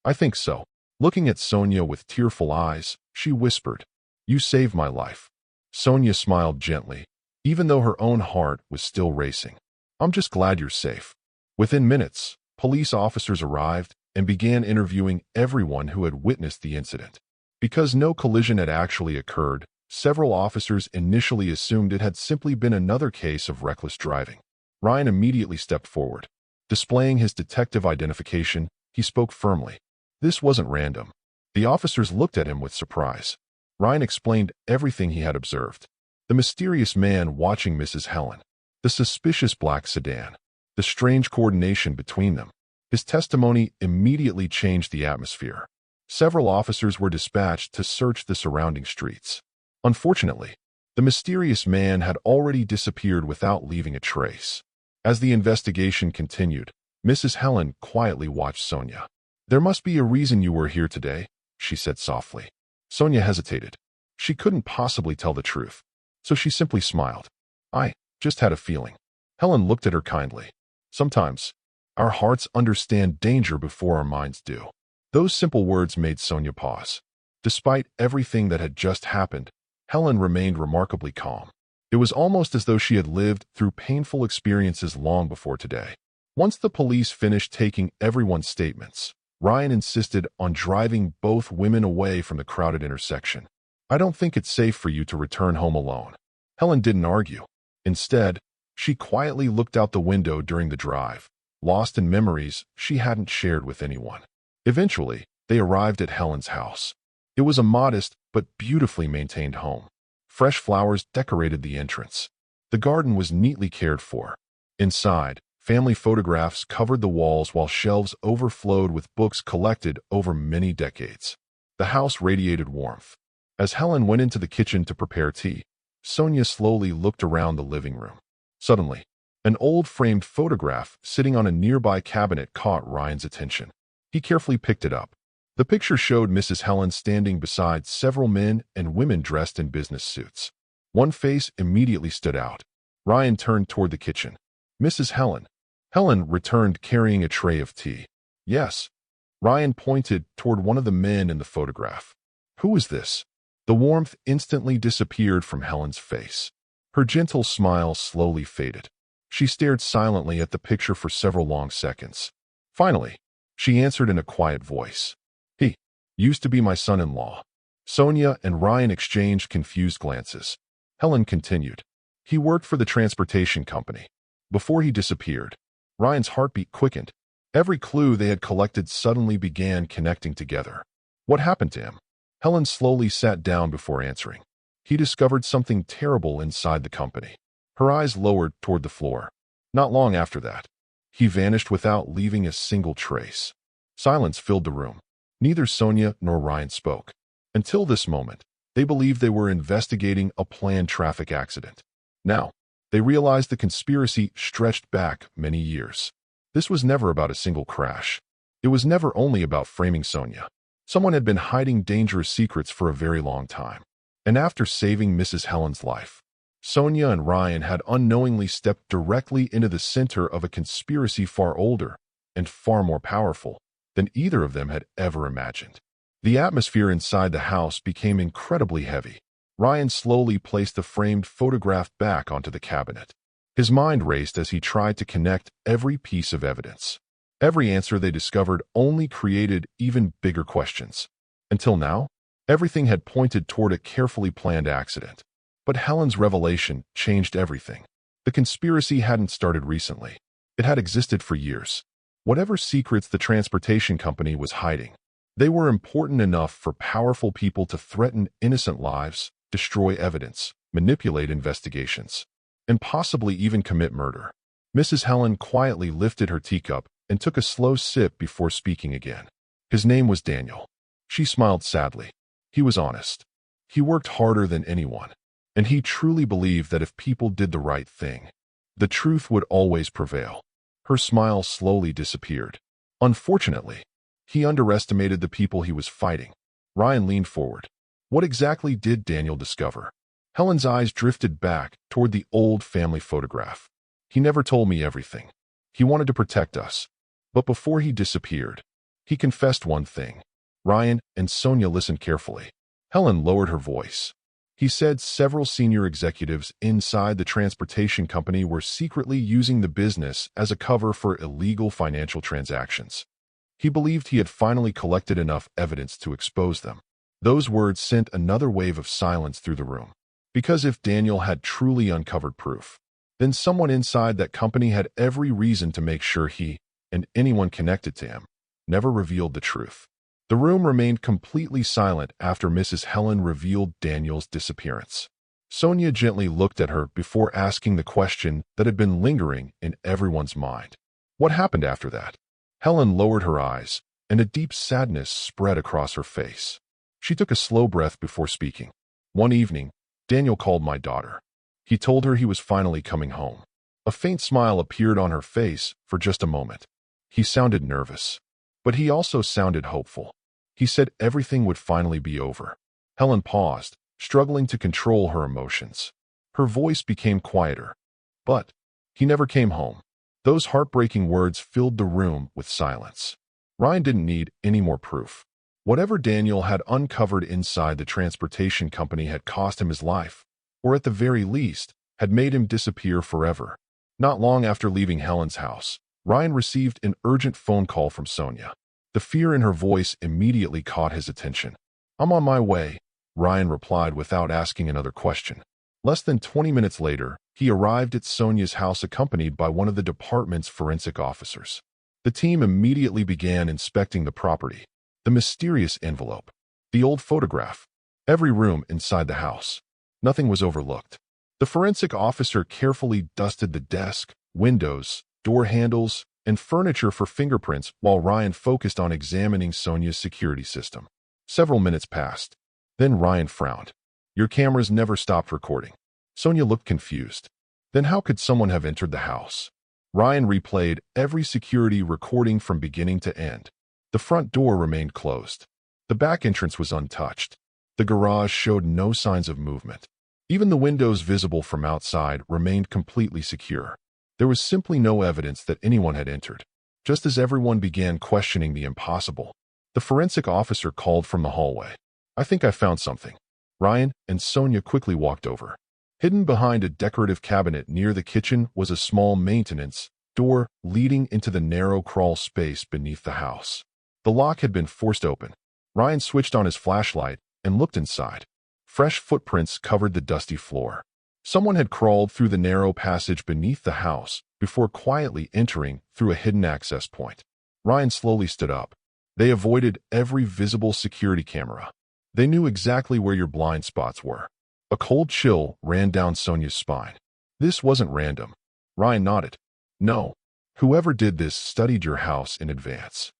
I think so. Looking at Sonia with tearful eyes, she whispered, You saved my life. Sonia smiled gently, even though her own heart was still racing. I'm just glad you're safe. Within minutes, police officers arrived and began interviewing everyone who had witnessed the incident. Because no collision had actually occurred, several officers initially assumed it had simply been another case of reckless driving. Ryan immediately stepped forward. Displaying his detective identification, he spoke firmly. This wasn't random. The officers looked at him with surprise. Ryan explained everything he had observed. The mysterious man watching Mrs. Helen. The suspicious black sedan. The strange coordination between them. His testimony immediately changed the atmosphere. Several officers were dispatched to search the surrounding streets. Unfortunately, the mysterious man had already disappeared without leaving a trace. As the investigation continued, Mrs. Helen quietly watched Sonia. There must be a reason you were here today, she said softly. Sonia hesitated. She couldn't possibly tell the truth, so she simply smiled. I just had a feeling. Helen looked at her kindly. Sometimes, our hearts understand danger before our minds do. Those simple words made Sonia pause. Despite everything that had just happened, Helen remained remarkably calm. It was almost as though she had lived through painful experiences long before today. Once the police finished taking everyone's statements, Ryan insisted on driving both women away from the crowded intersection. I don't think it's safe for you to return home alone. Helen didn't argue. Instead, she quietly looked out the window during the drive, lost in memories she hadn't shared with anyone. Eventually, they arrived at Helen's house. It was a modest but beautifully maintained home. Fresh flowers decorated the entrance. The garden was neatly cared for. Inside, family photographs covered the walls while shelves overflowed with books collected over many decades. The house radiated warmth. As Helen went into the kitchen to prepare tea, Sonia slowly looked around the living room. Suddenly, an old framed photograph sitting on a nearby cabinet caught Ryan's attention. He carefully picked it up. The picture showed Mrs. Helen standing beside several men and women dressed in business suits. One face immediately stood out. Ryan turned toward the kitchen. Mrs. Helen. Helen returned carrying a tray of tea. Yes. Ryan pointed toward one of the men in the photograph. Who is this? The warmth instantly disappeared from Helen's face. Her gentle smile slowly faded. She stared silently at the picture for several long seconds. Finally, she answered in a quiet voice. He used to be my son-in-law. Sonia and Ryan exchanged confused glances. Helen continued. He worked for the transportation company. Before he disappeared, Ryan's heartbeat quickened. Every clue they had collected suddenly began connecting together. What happened to him? Helen slowly sat down before answering. He discovered something terrible inside the company. Her eyes lowered toward the floor. Not long after that, he vanished without leaving a single trace. Silence filled the room. Neither Sonia nor Ryan spoke. Until this moment, they believed they were investigating a planned traffic accident. Now, they realized the conspiracy stretched back many years. This was never about a single crash. It was never only about framing Sonia. Someone had been hiding dangerous secrets for a very long time. And after saving Mrs. Helen's life, Sonia and Ryan had unknowingly stepped directly into the center of a conspiracy far older and far more powerful than either of them had ever imagined. The atmosphere inside the house became incredibly heavy. Ryan slowly placed the framed photograph back onto the cabinet. His mind raced as he tried to connect every piece of evidence. Every answer they discovered only created even bigger questions. Until now, everything had pointed toward a carefully planned accident. But Helen's revelation changed everything. The conspiracy hadn't started recently. It had existed for years. Whatever secrets the transportation company was hiding, they were important enough for powerful people to threaten innocent lives, destroy evidence, manipulate investigations, and possibly even commit murder. Mrs. Helen quietly lifted her teacup and took a slow sip before speaking again. His name was Daniel. She smiled sadly. He was honest. He worked harder than anyone, and he truly believed that if people did the right thing, the truth would always prevail. Her smile slowly disappeared. Unfortunately, he underestimated the people he was fighting. Ryan leaned forward. What exactly did Daniel discover? Helen's eyes drifted back toward the old family photograph. He never told me everything. He wanted to protect us. But before he disappeared, he confessed one thing. Ryan and Sonia listened carefully. Helen lowered her voice. He said several senior executives inside the transportation company were secretly using the business as a cover for illegal financial transactions. He believed he had finally collected enough evidence to expose them. Those words sent another wave of silence through the room. Because if Daniel had truly uncovered proof, then someone inside that company had every reason to make sure he, and anyone connected to him, never revealed the truth. The room remained completely silent after Mrs. Helen revealed Daniel's disappearance. Sonia gently looked at her before asking the question that had been lingering in everyone's mind. What happened after that? Helen lowered her eyes, and a deep sadness spread across her face. She took a slow breath before speaking. One evening, Daniel called my daughter. He told her he was finally coming home. A faint smile appeared on her face for just a moment. He sounded nervous, but he also sounded hopeful. He said everything would finally be over. Helen paused, struggling to control her emotions. Her voice became quieter. But he never came home. Those heartbreaking words filled the room with silence. Ryan didn't need any more proof. Whatever Daniel had uncovered inside the transportation company had cost him his life, or at the very least, had made him disappear forever. Not long after leaving Helen's house, Ryan received an urgent phone call from Sonia. The fear in her voice immediately caught his attention. "I'm on my way," Ryan replied without asking another question. Less than 20 minutes later, he arrived at Sonia's house accompanied by one of the department's forensic officers. The team immediately began inspecting the property. The mysterious envelope, the old photograph, every room inside the house. Nothing was overlooked. The forensic officer carefully dusted the desk, windows, door handles, and furniture for fingerprints while Ryan focused on examining Sonia's security system. Several minutes passed. Then Ryan frowned. "Your cameras never stopped recording." Sonia looked confused. Then how could someone have entered the house? Ryan replayed every security recording from beginning to end. The front door remained closed. The back entrance was untouched. The garage showed no signs of movement. Even the windows visible from outside remained completely secure. There was simply no evidence that anyone had entered. Just as everyone began questioning the impossible, the forensic officer called from the hallway. "I think I found something." Ryan and Sonia quickly walked over. Hidden behind a decorative cabinet near the kitchen was a small maintenance door leading into the narrow crawl space beneath the house. The lock had been forced open. Ryan switched on his flashlight and looked inside. Fresh footprints covered the dusty floor. Someone had crawled through the narrow passage beneath the house before quietly entering through a hidden access point. Ryan slowly stood up. They avoided every visible security camera. They knew exactly where your blind spots were. A cold chill ran down Sonia's spine. This wasn't random. Ryan nodded. No. Whoever did this studied your house in advance.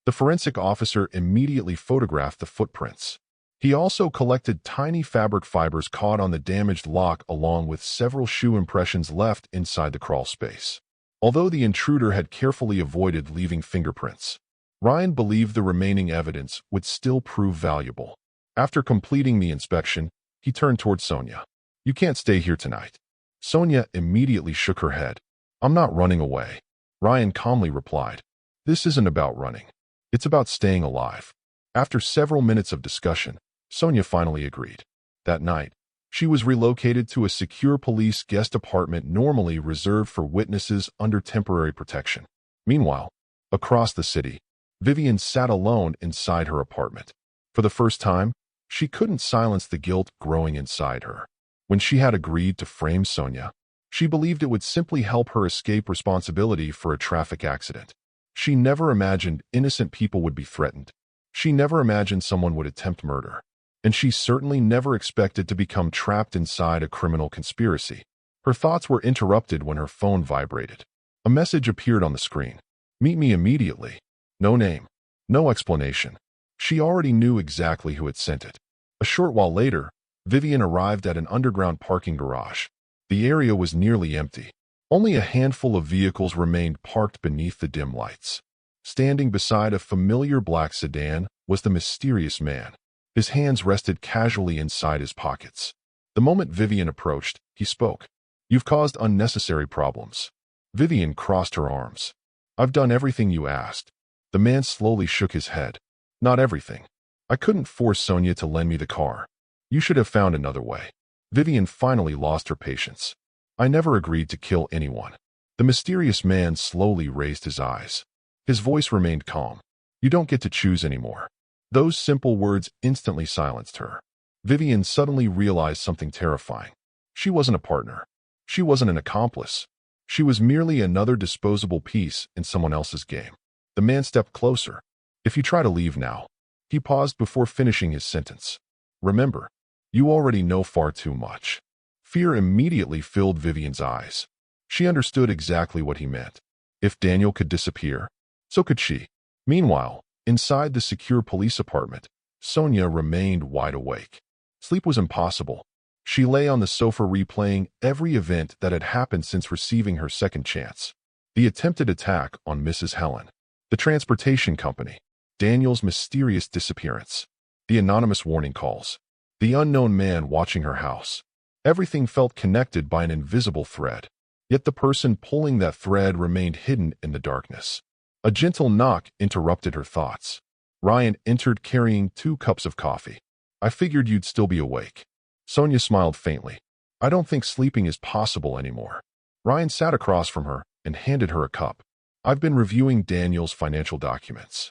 The forensic officer immediately photographed the footprints. He also collected tiny fabric fibers caught on the damaged lock along with several shoe impressions left inside the crawl space. Although the intruder had carefully avoided leaving fingerprints, Ryan believed the remaining evidence would still prove valuable. After completing the inspection, he turned toward Sonia. You can't stay here tonight. Sonia immediately shook her head. I'm not running away. Ryan calmly replied. This isn't about running. It's about staying alive. After several minutes of discussion, Sonia finally agreed. That night, she was relocated to a secure police guest apartment normally reserved for witnesses under temporary protection. Meanwhile, across the city, Vivian sat alone inside her apartment. For the first time, she couldn't silence the guilt growing inside her. When she had agreed to frame Sonia, she believed it would simply help her escape responsibility for a traffic accident. She never imagined innocent people would be threatened. She never imagined someone would attempt murder. And she certainly never expected to become trapped inside a criminal conspiracy. Her thoughts were interrupted when her phone vibrated. A message appeared on the screen. Meet me immediately. No name. No explanation. She already knew exactly who had sent it. A short while later, Vivian arrived at an underground parking garage. The area was nearly empty. Only a handful of vehicles remained parked beneath the dim lights. Standing beside a familiar black sedan was the mysterious man. His hands rested casually inside his pockets. The moment Vivian approached, he spoke. You've caused unnecessary problems. Vivian crossed her arms. I've done everything you asked. The man slowly shook his head. Not everything. I couldn't force Sonia to lend me the car. You should have found another way. Vivian finally lost her patience. I never agreed to kill anyone. The mysterious man slowly raised his eyes. His voice remained calm. You don't get to choose anymore. Those simple words instantly silenced her. Vivian suddenly realized something terrifying. She wasn't a partner. She wasn't an accomplice. She was merely another disposable piece in someone else's game. The man stepped closer. If you try to leave now. He paused before finishing his sentence. Remember, you already know far too much. Fear immediately filled Vivian's eyes. She understood exactly what he meant. If Daniel could disappear, so could she. Meanwhile, inside the secure police apartment, Sonia remained wide awake. Sleep was impossible. She lay on the sofa replaying every event that had happened since receiving her second chance. The attempted attack on Mrs. Helen, the transportation company, Daniel's mysterious disappearance, the anonymous warning calls, the unknown man watching her house. Everything felt connected by an invisible thread. Yet the person pulling that thread remained hidden in the darkness. A gentle knock interrupted her thoughts. Ryan entered carrying 2 cups of coffee. I figured you'd still be awake. Sonia smiled faintly. I don't think sleeping is possible anymore. Ryan sat across from her and handed her a cup. I've been reviewing Daniel's financial documents.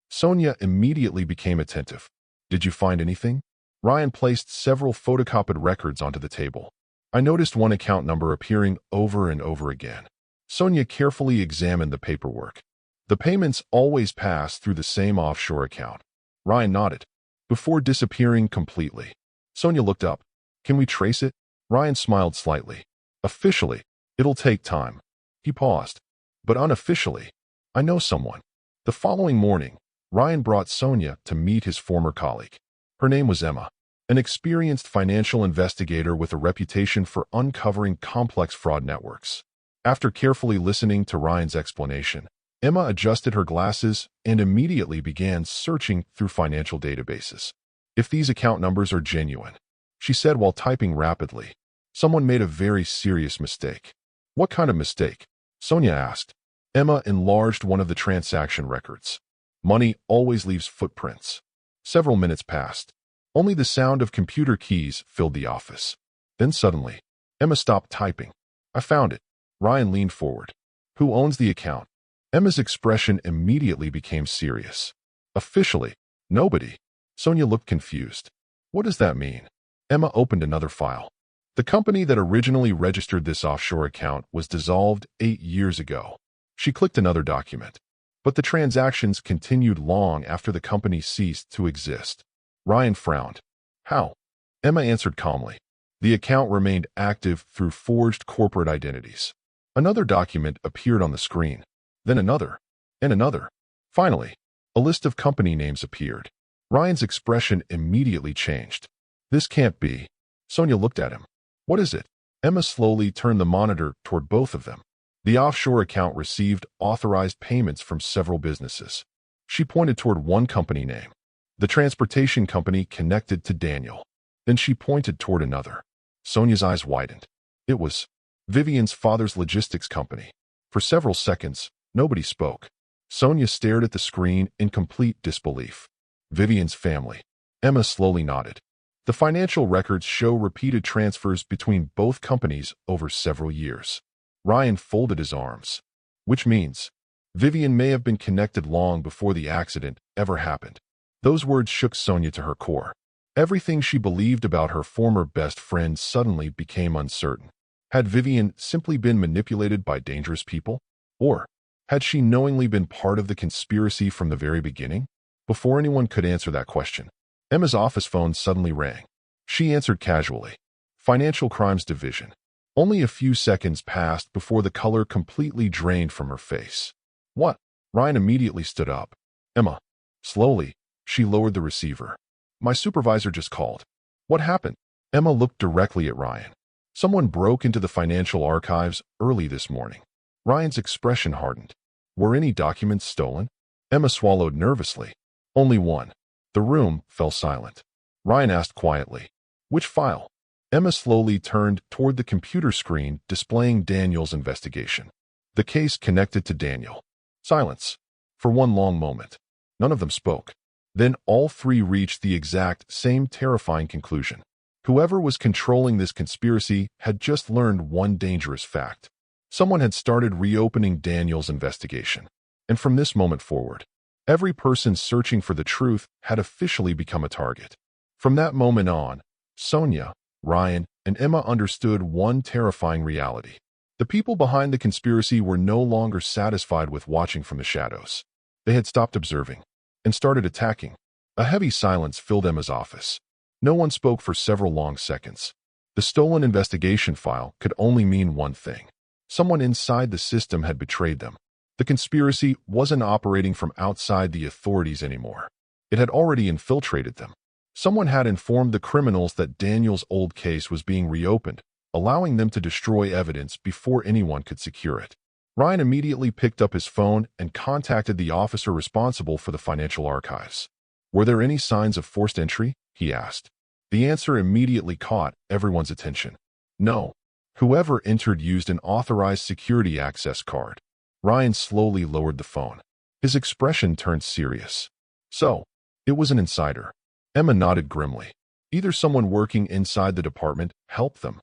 Sonia immediately became attentive. Did you find anything? Ryan placed several photocopied records onto the table. I noticed one account number appearing over and over again. Sonia carefully examined the paperwork. The payments always pass through the same offshore account. Ryan nodded. Before disappearing completely. Sonia looked up. Can we trace it? Ryan smiled slightly. Officially, it'll take time. He paused. But unofficially, I know someone. The following morning, Ryan brought Sonia to meet his former colleague. Her name was Emma, an experienced financial investigator with a reputation for uncovering complex fraud networks. After carefully listening to Ryan's explanation, Emma adjusted her glasses and immediately began searching through financial databases. If these account numbers are genuine, she said while typing rapidly, someone made a very serious mistake. What kind of mistake? Sonia asked. Emma enlarged one of the transaction records. Money always leaves footprints. Several minutes passed. Only the sound of computer keys filled the office. Then suddenly, Emma stopped typing. I found it. Ryan leaned forward. Who owns the account? Emma's expression immediately became serious. Officially, nobody. Sonia looked confused. What does that mean? Emma opened another file. The company that originally registered this offshore account was dissolved 8 years ago. She clicked another document. But the transactions continued long after the company ceased to exist. Ryan frowned. How? Emma answered calmly. The account remained active through forged corporate identities. Another document appeared on the screen, then another, and another. Finally, a list of company names appeared. Ryan's expression immediately changed. This can't be. Sonia looked at him. What is it? Emma slowly turned the monitor toward both of them. The offshore account received authorized payments from several businesses. She pointed toward one company name, the transportation company connected to Daniel. Then she pointed toward another. Sonia's eyes widened. It was Vivian's father's logistics company. For several seconds, nobody spoke. Sonia stared at the screen in complete disbelief. Vivian's family. Emma slowly nodded. The financial records show repeated transfers between both companies over several years. Ryan folded his arms. Which means Vivian may have been connected long before the accident ever happened. Those words shook Sonia to her core. Everything she believed about her former best friend suddenly became uncertain. Had Vivian simply been manipulated by dangerous people? Or had she knowingly been part of the conspiracy from the very beginning? Before anyone could answer that question, Emma's office phone suddenly rang. She answered casually. Financial Crimes Division. Only a few seconds passed before the color completely drained from her face. What? Ryan immediately stood up. Emma. Slowly, she lowered the receiver. My supervisor just called. What happened? Emma looked directly at Ryan. Someone broke into the financial archives early this morning. Ryan's expression hardened. Were any documents stolen? Emma swallowed nervously. Only one. The room fell silent. Ryan asked quietly. Which file? Emma slowly turned toward the computer screen displaying Daniel's investigation. The case connected to Daniel. Silence. For one long moment. None of them spoke. Then all three reached the exact same terrifying conclusion. Whoever was controlling this conspiracy had just learned one dangerous fact. Someone had started reopening Daniel's investigation. And from this moment forward, every person searching for the truth had officially become a target. From that moment on, Sonia, Ryan, and Emma understood one terrifying reality. The people behind the conspiracy were no longer satisfied with watching from the shadows. They had stopped observing and started attacking. A heavy silence filled Emma's office. No one spoke for several long seconds. The stolen investigation file could only mean one thing. Someone inside the system had betrayed them. The conspiracy wasn't operating from outside the authorities anymore. It had already infiltrated them. Someone had informed the criminals that Daniel's old case was being reopened, allowing them to destroy evidence before anyone could secure it. Ryan immediately picked up his phone and contacted the officer responsible for the financial archives. Were there any signs of forced entry? He asked. The answer immediately caught everyone's attention. No. Whoever entered used an authorized security access card. Ryan slowly lowered the phone. His expression turned serious. So, it was an insider. Emma nodded grimly. Either someone working inside the department helped them,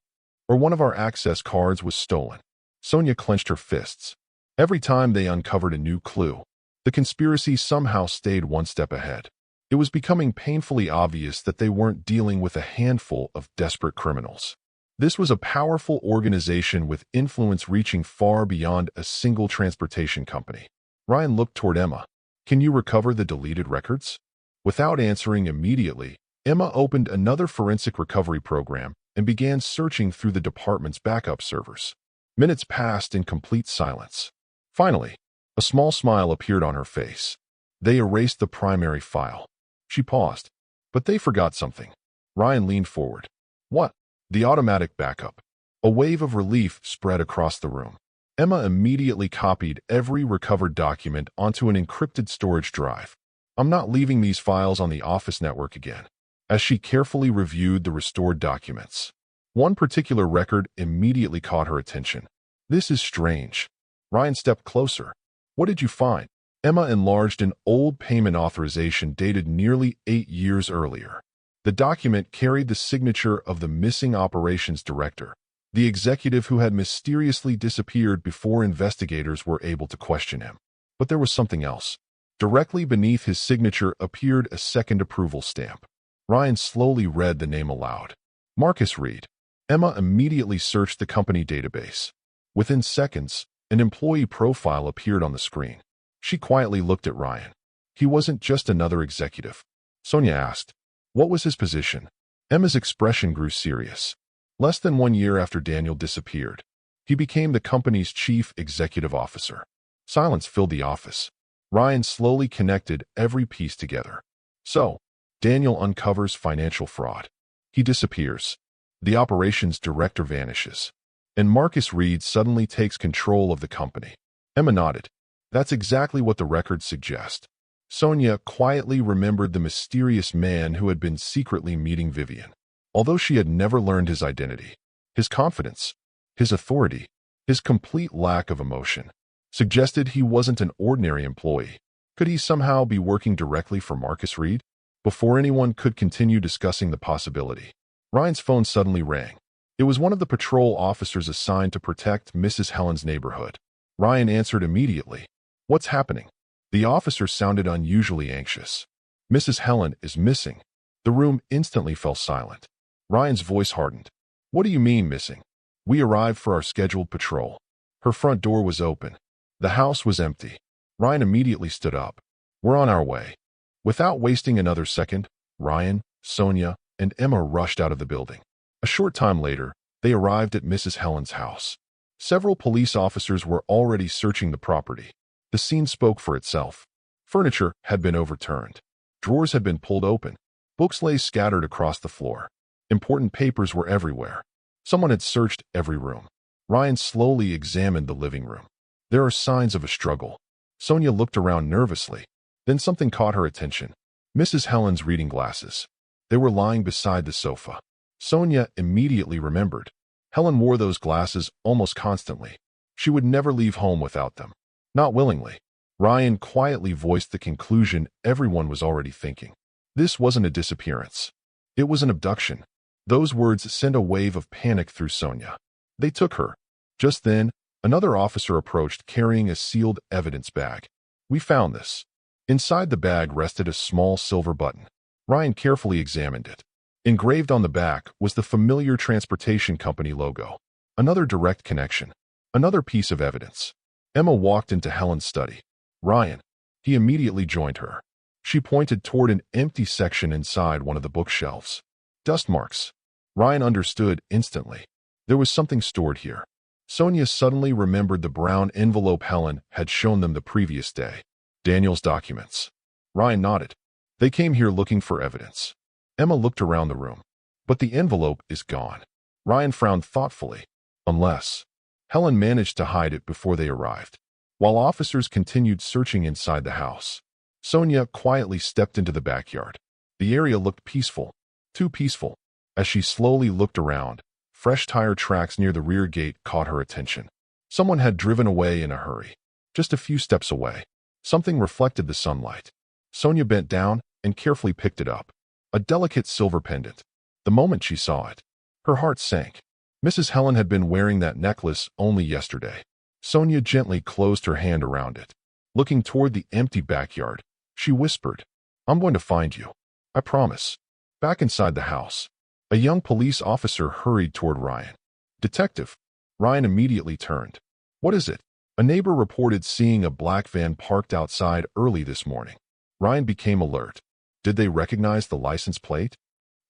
or one of our access cards was stolen. Sonia clenched her fists. Every time they uncovered a new clue, the conspiracy somehow stayed one step ahead. It was becoming painfully obvious that they weren't dealing with a handful of desperate criminals. This was a powerful organization with influence reaching far beyond a single transportation company. Ryan looked toward Emma. Can you recover the deleted records? Without answering immediately, Emma opened another forensic recovery program and began searching through the department's backup servers. Minutes passed in complete silence. Finally, a small smile appeared on her face. They erased the primary file. She paused. But they forgot something. Ryan leaned forward. What? The automatic backup. A wave of relief spread across the room. Emma immediately copied every recovered document onto an encrypted storage drive. I'm not leaving these files on the office network again. As she carefully reviewed the restored documents, one particular record immediately caught her attention. This is strange. Ryan stepped closer. What did you find? Emma enlarged an old payment authorization dated nearly 8 years earlier. The document carried the signature of the missing operations director, the executive who had mysteriously disappeared before investigators were able to question him. But there was something else. Directly beneath his signature appeared a second approval stamp. Ryan slowly read the name aloud. Marcus Reed. Emma immediately searched the company database. Within seconds, an employee profile appeared on the screen. She quietly looked at Ryan. He wasn't just another executive. Sonia asked, what was his position? Emma's expression grew serious. Less than 1 year after Daniel disappeared, he became the company's chief executive officer. Silence filled the office. Ryan slowly connected every piece together. So, Daniel uncovers financial fraud. He disappears. The operations director vanishes. And Marcus Reed suddenly takes control of the company. Emma nodded. That's exactly what the records suggest. Sonia quietly remembered the mysterious man who had been secretly meeting Vivian. Although she had never learned his identity, his confidence, his authority, his complete lack of emotion, suggested he wasn't an ordinary employee. Could he somehow be working directly for Marcus Reed? Before anyone could continue discussing the possibility, Ryan's phone suddenly rang. It was one of the patrol officers assigned to protect Mrs. Helen's neighborhood. Ryan answered immediately. What's happening? The officer sounded unusually anxious. Mrs. Helen is missing. The room instantly fell silent. Ryan's voice hardened. What do you mean missing? We arrived for our scheduled patrol. Her front door was open. The house was empty. Ryan immediately stood up. We're on our way. Without wasting another second, Ryan, Sonia, and Emma rushed out of the building. A short time later, they arrived at Mrs. Helen's house. Several police officers were already searching the property. The scene spoke for itself. Furniture had been overturned. Drawers had been pulled open. Books lay scattered across the floor. Important papers were everywhere. Someone had searched every room. Ryan slowly examined the living room. There are signs of a struggle. Sonia looked around nervously. Then something caught her attention. Mrs. Helen's reading glasses. They were lying beside the sofa. Sonia immediately remembered. Helen wore those glasses almost constantly. She would never leave home without them. Not willingly. Ryan quietly voiced the conclusion everyone was already thinking. This wasn't a disappearance. It was an abduction. Those words sent a wave of panic through Sonia. They took her. Just then, another officer approached carrying a sealed evidence bag. We found this. Inside the bag rested a small silver button. Ryan carefully examined it. Engraved on the back was the familiar transportation company logo. Another direct connection. Another piece of evidence. Emma walked into Helen's study. Ryan. He immediately joined her. She pointed toward an empty section inside one of the bookshelves. Dust marks. Ryan understood instantly. There was something stored here. Sonia suddenly remembered the brown envelope Helen had shown them the previous day. Daniel's documents. Ryan nodded. They came here looking for evidence. Emma looked around the room. But the envelope is gone. Ryan frowned thoughtfully. Unless Helen managed to hide it before they arrived. While officers continued searching inside the house, Sonia quietly stepped into the backyard. The area looked peaceful. Too peaceful. As she slowly looked around, fresh tire tracks near the rear gate caught her attention. Someone had driven away in a hurry. Just a few steps away, something reflected the sunlight. Sonia bent down and carefully picked it up. A delicate silver pendant. The moment she saw it, her heart sank. Mrs. Helen had been wearing that necklace only yesterday. Sonia gently closed her hand around it. Looking toward the empty backyard, she whispered, I'm going to find you. I promise. Back inside the house, a young police officer hurried toward Ryan. Detective. Ryan immediately turned. What is it? A neighbor reported seeing a black van parked outside early this morning. Ryan became alert. Did they recognize the license plate?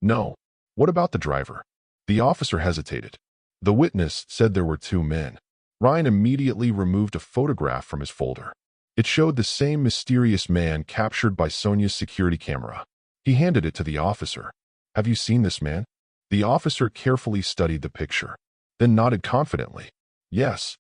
No. What about the driver? The officer hesitated. The witness said there were 2 men. Ryan immediately removed a photograph from his folder. It showed the same mysterious man captured by Sonia's security camera. He handed it to the officer. Have you seen this man? The officer carefully studied the picture, then nodded confidently. Yes.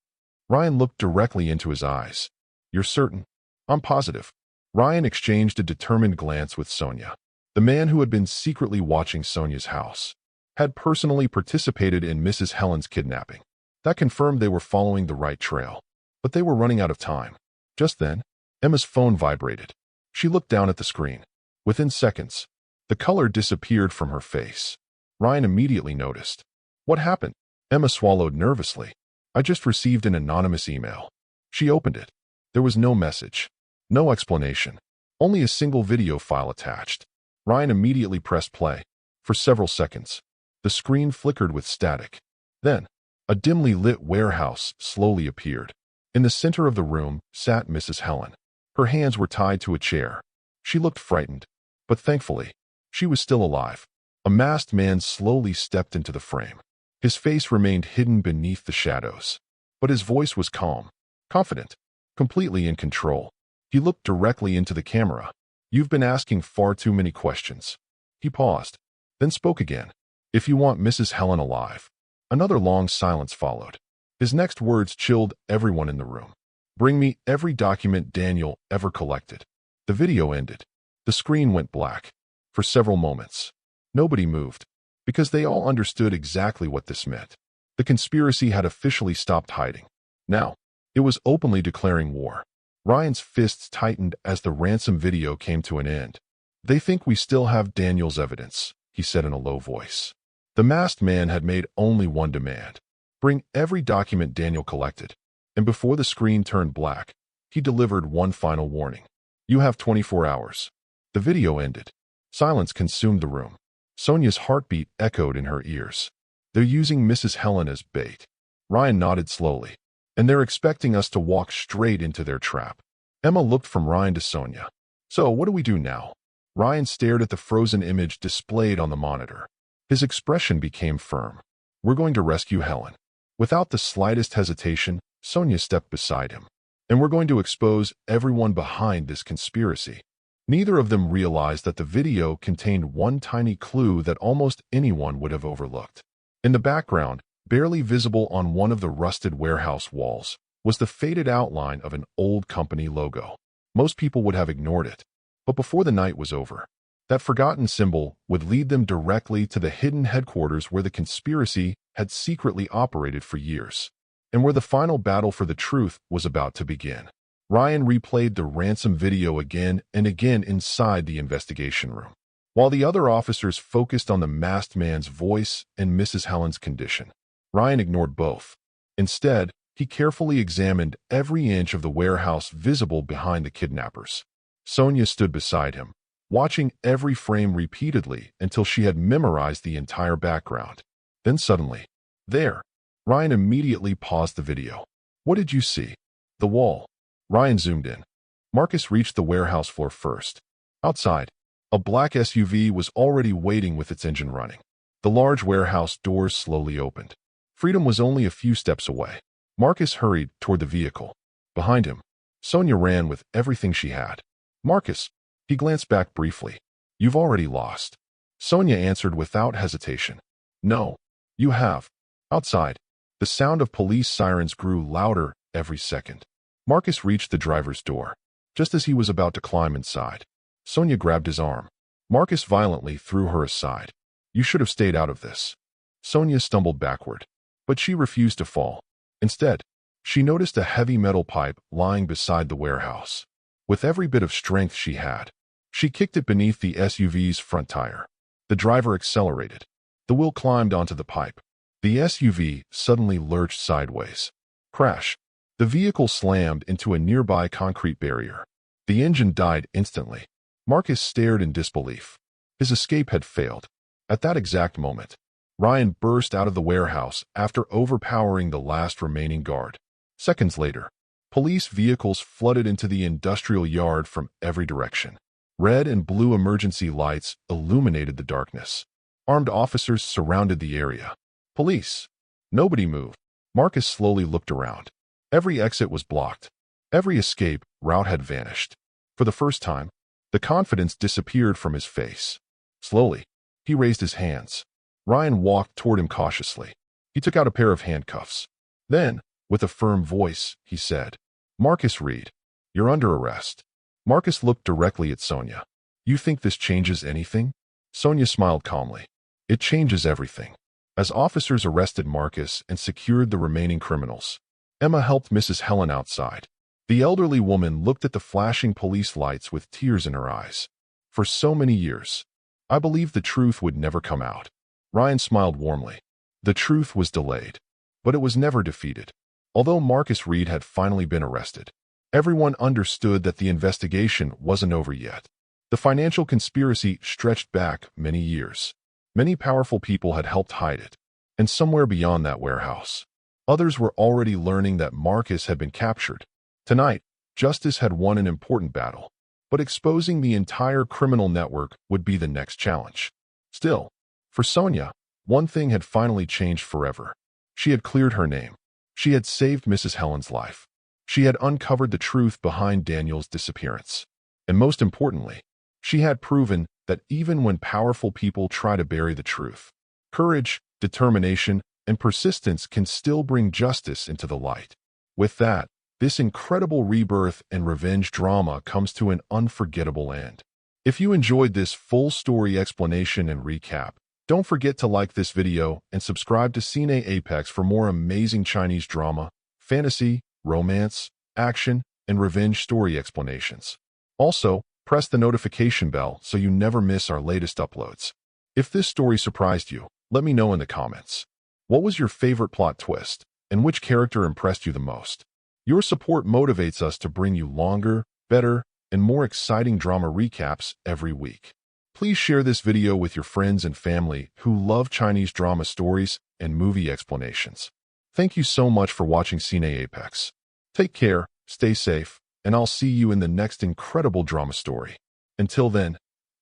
Ryan looked directly into his eyes. You're certain? I'm positive. Ryan exchanged a determined glance with Sonia. The man who had been secretly watching Sonia's house had personally participated in Mrs. Helen's kidnapping. That confirmed they were following the right trail. But they were running out of time. Just then, Emma's phone vibrated. She looked down at the screen. Within seconds, the color disappeared from her face. Ryan immediately noticed. What happened? Emma swallowed nervously. I just received an anonymous email. She opened it. There was no message. No explanation. Only a single video file attached. Ryan immediately pressed play. For several seconds, the screen flickered with static. Then, a dimly lit warehouse slowly appeared. In the center of the room sat Mrs. Helen. Her hands were tied to a chair. She looked frightened, but thankfully, she was still alive. A masked man slowly stepped into the frame. His face remained hidden beneath the shadows, but his voice was calm, confident, completely in control. He looked directly into the camera. "You've been asking far too many questions." He paused, then spoke again. "If you want Mrs. Helen alive." Another long silence followed. His next words chilled everyone in the room. "Bring me every document Daniel ever collected." The video ended. The screen went black. For several moments, nobody moved, because they all understood exactly what this meant. The conspiracy had officially stopped hiding. Now, it was openly declaring war. Ryan's fists tightened as the ransom video came to an end. "They think we still have Daniel's evidence," he said in a low voice. The masked man had made only one demand: bring every document Daniel collected. And before the screen turned black, he delivered one final warning. "You have 24 hours. The video ended. Silence consumed the room. Sonia's heartbeat echoed in her ears. "They're using Mrs. Helen as bait." Ryan nodded slowly. "And they're expecting us to walk straight into their trap." Emma looked from Ryan to Sonia. "So, what do we do now?" Ryan stared at the frozen image displayed on the monitor. His expression became firm. "We're going to rescue Helen." Without the slightest hesitation, Sonia stepped beside him. "And we're going to expose everyone behind this conspiracy." Neither of them realized that the video contained one tiny clue that almost anyone would have overlooked. In the background, barely visible on one of the rusted warehouse walls, was the faded outline of an old company logo. Most people would have ignored it. But before the night was over, that forgotten symbol would lead them directly to the hidden headquarters where the conspiracy had secretly operated for years, and where the final battle for the truth was about to begin. Ryan replayed the ransom video again and again inside the investigation room, while the other officers focused on the masked man's voice and Mrs. Helen's condition. Ryan ignored both. Instead, he carefully examined every inch of the warehouse visible behind the kidnappers. Sonia stood beside him, watching every frame repeatedly until she had memorized the entire background. Then suddenly, there, Ryan immediately paused the video. "What did you see?" "The wall." Ryan zoomed in. Marcus reached the warehouse floor first. Outside, a black SUV was already waiting with its engine running. The large warehouse doors slowly opened. Freedom was only a few steps away. Marcus hurried toward the vehicle. Behind him, Sonia ran with everything she had. "Marcus," he glanced back briefly. "You've already lost." Sonia answered without hesitation. "No, you have." Outside, the sound of police sirens grew louder every second. Marcus reached the driver's door. Just as he was about to climb inside, Sonia grabbed his arm. Marcus violently threw her aside. "You should have stayed out of this." Sonia stumbled backward, but she refused to fall. Instead, she noticed a heavy metal pipe lying beside the warehouse. With every bit of strength she had, she kicked it beneath the SUV's front tire. The driver accelerated. The wheel climbed onto the pipe. The SUV suddenly lurched sideways. Crash. The vehicle slammed into a nearby concrete barrier. The engine died instantly. Marcus stared in disbelief. His escape had failed. At that exact moment, Ryan burst out of the warehouse after overpowering the last remaining guard. Seconds later, police vehicles flooded into the industrial yard from every direction. Red and blue emergency lights illuminated the darkness. Armed officers surrounded the area. "Police." Nobody moved. Marcus slowly looked around. Every exit was blocked. Every escape route had vanished. For the first time, the confidence disappeared from his face. Slowly, he raised his hands. Ryan walked toward him cautiously. He took out a pair of handcuffs. Then, with a firm voice, he said, "Marcus Reed, you're under arrest." Marcus looked directly at Sonia. "You think this changes anything?" Sonia smiled calmly. "It changes everything." As officers arrested Marcus and secured the remaining criminals, Emma helped Mrs. Helen outside. The elderly woman looked at the flashing police lights with tears in her eyes. "For so many years, I believed the truth would never come out." Ryan smiled warmly. The truth was delayed, but it was never defeated. Although Marcus Reed had finally been arrested, everyone understood that the investigation wasn't over yet. The financial conspiracy stretched back many years. Many powerful people had helped hide it, and somewhere beyond that warehouse, others were already learning that Marcus had been captured. Tonight, Justice had won an important battle, but exposing the entire criminal network would be the next challenge. Still, for Sonia, one thing had finally changed forever. She had cleared her name. She had saved Mrs. Helen's life. She had uncovered the truth behind Daniel's disappearance. And most importantly, she had proven that even when powerful people try to bury the truth, courage, determination, and persistence can still bring justice into the light. With that, this incredible rebirth and revenge drama comes to an unforgettable end. If you enjoyed this full story explanation and recap, don't forget to like this video and subscribe to Cine Apex for more amazing Chinese drama, fantasy, romance, action, and revenge story explanations. Also, press the notification bell so you never miss our latest uploads. If this story surprised you, let me know in the comments. What was your favorite plot twist, and which character impressed you the most? Your support motivates us to bring you longer, better, and more exciting drama recaps every week. Please share this video with your friends and family who love Chinese drama stories and movie explanations. Thank you so much for watching Cine Apex. Take care, stay safe, and I'll see you in the next incredible drama story. Until then,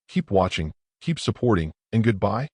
keep watching, keep supporting, and goodbye.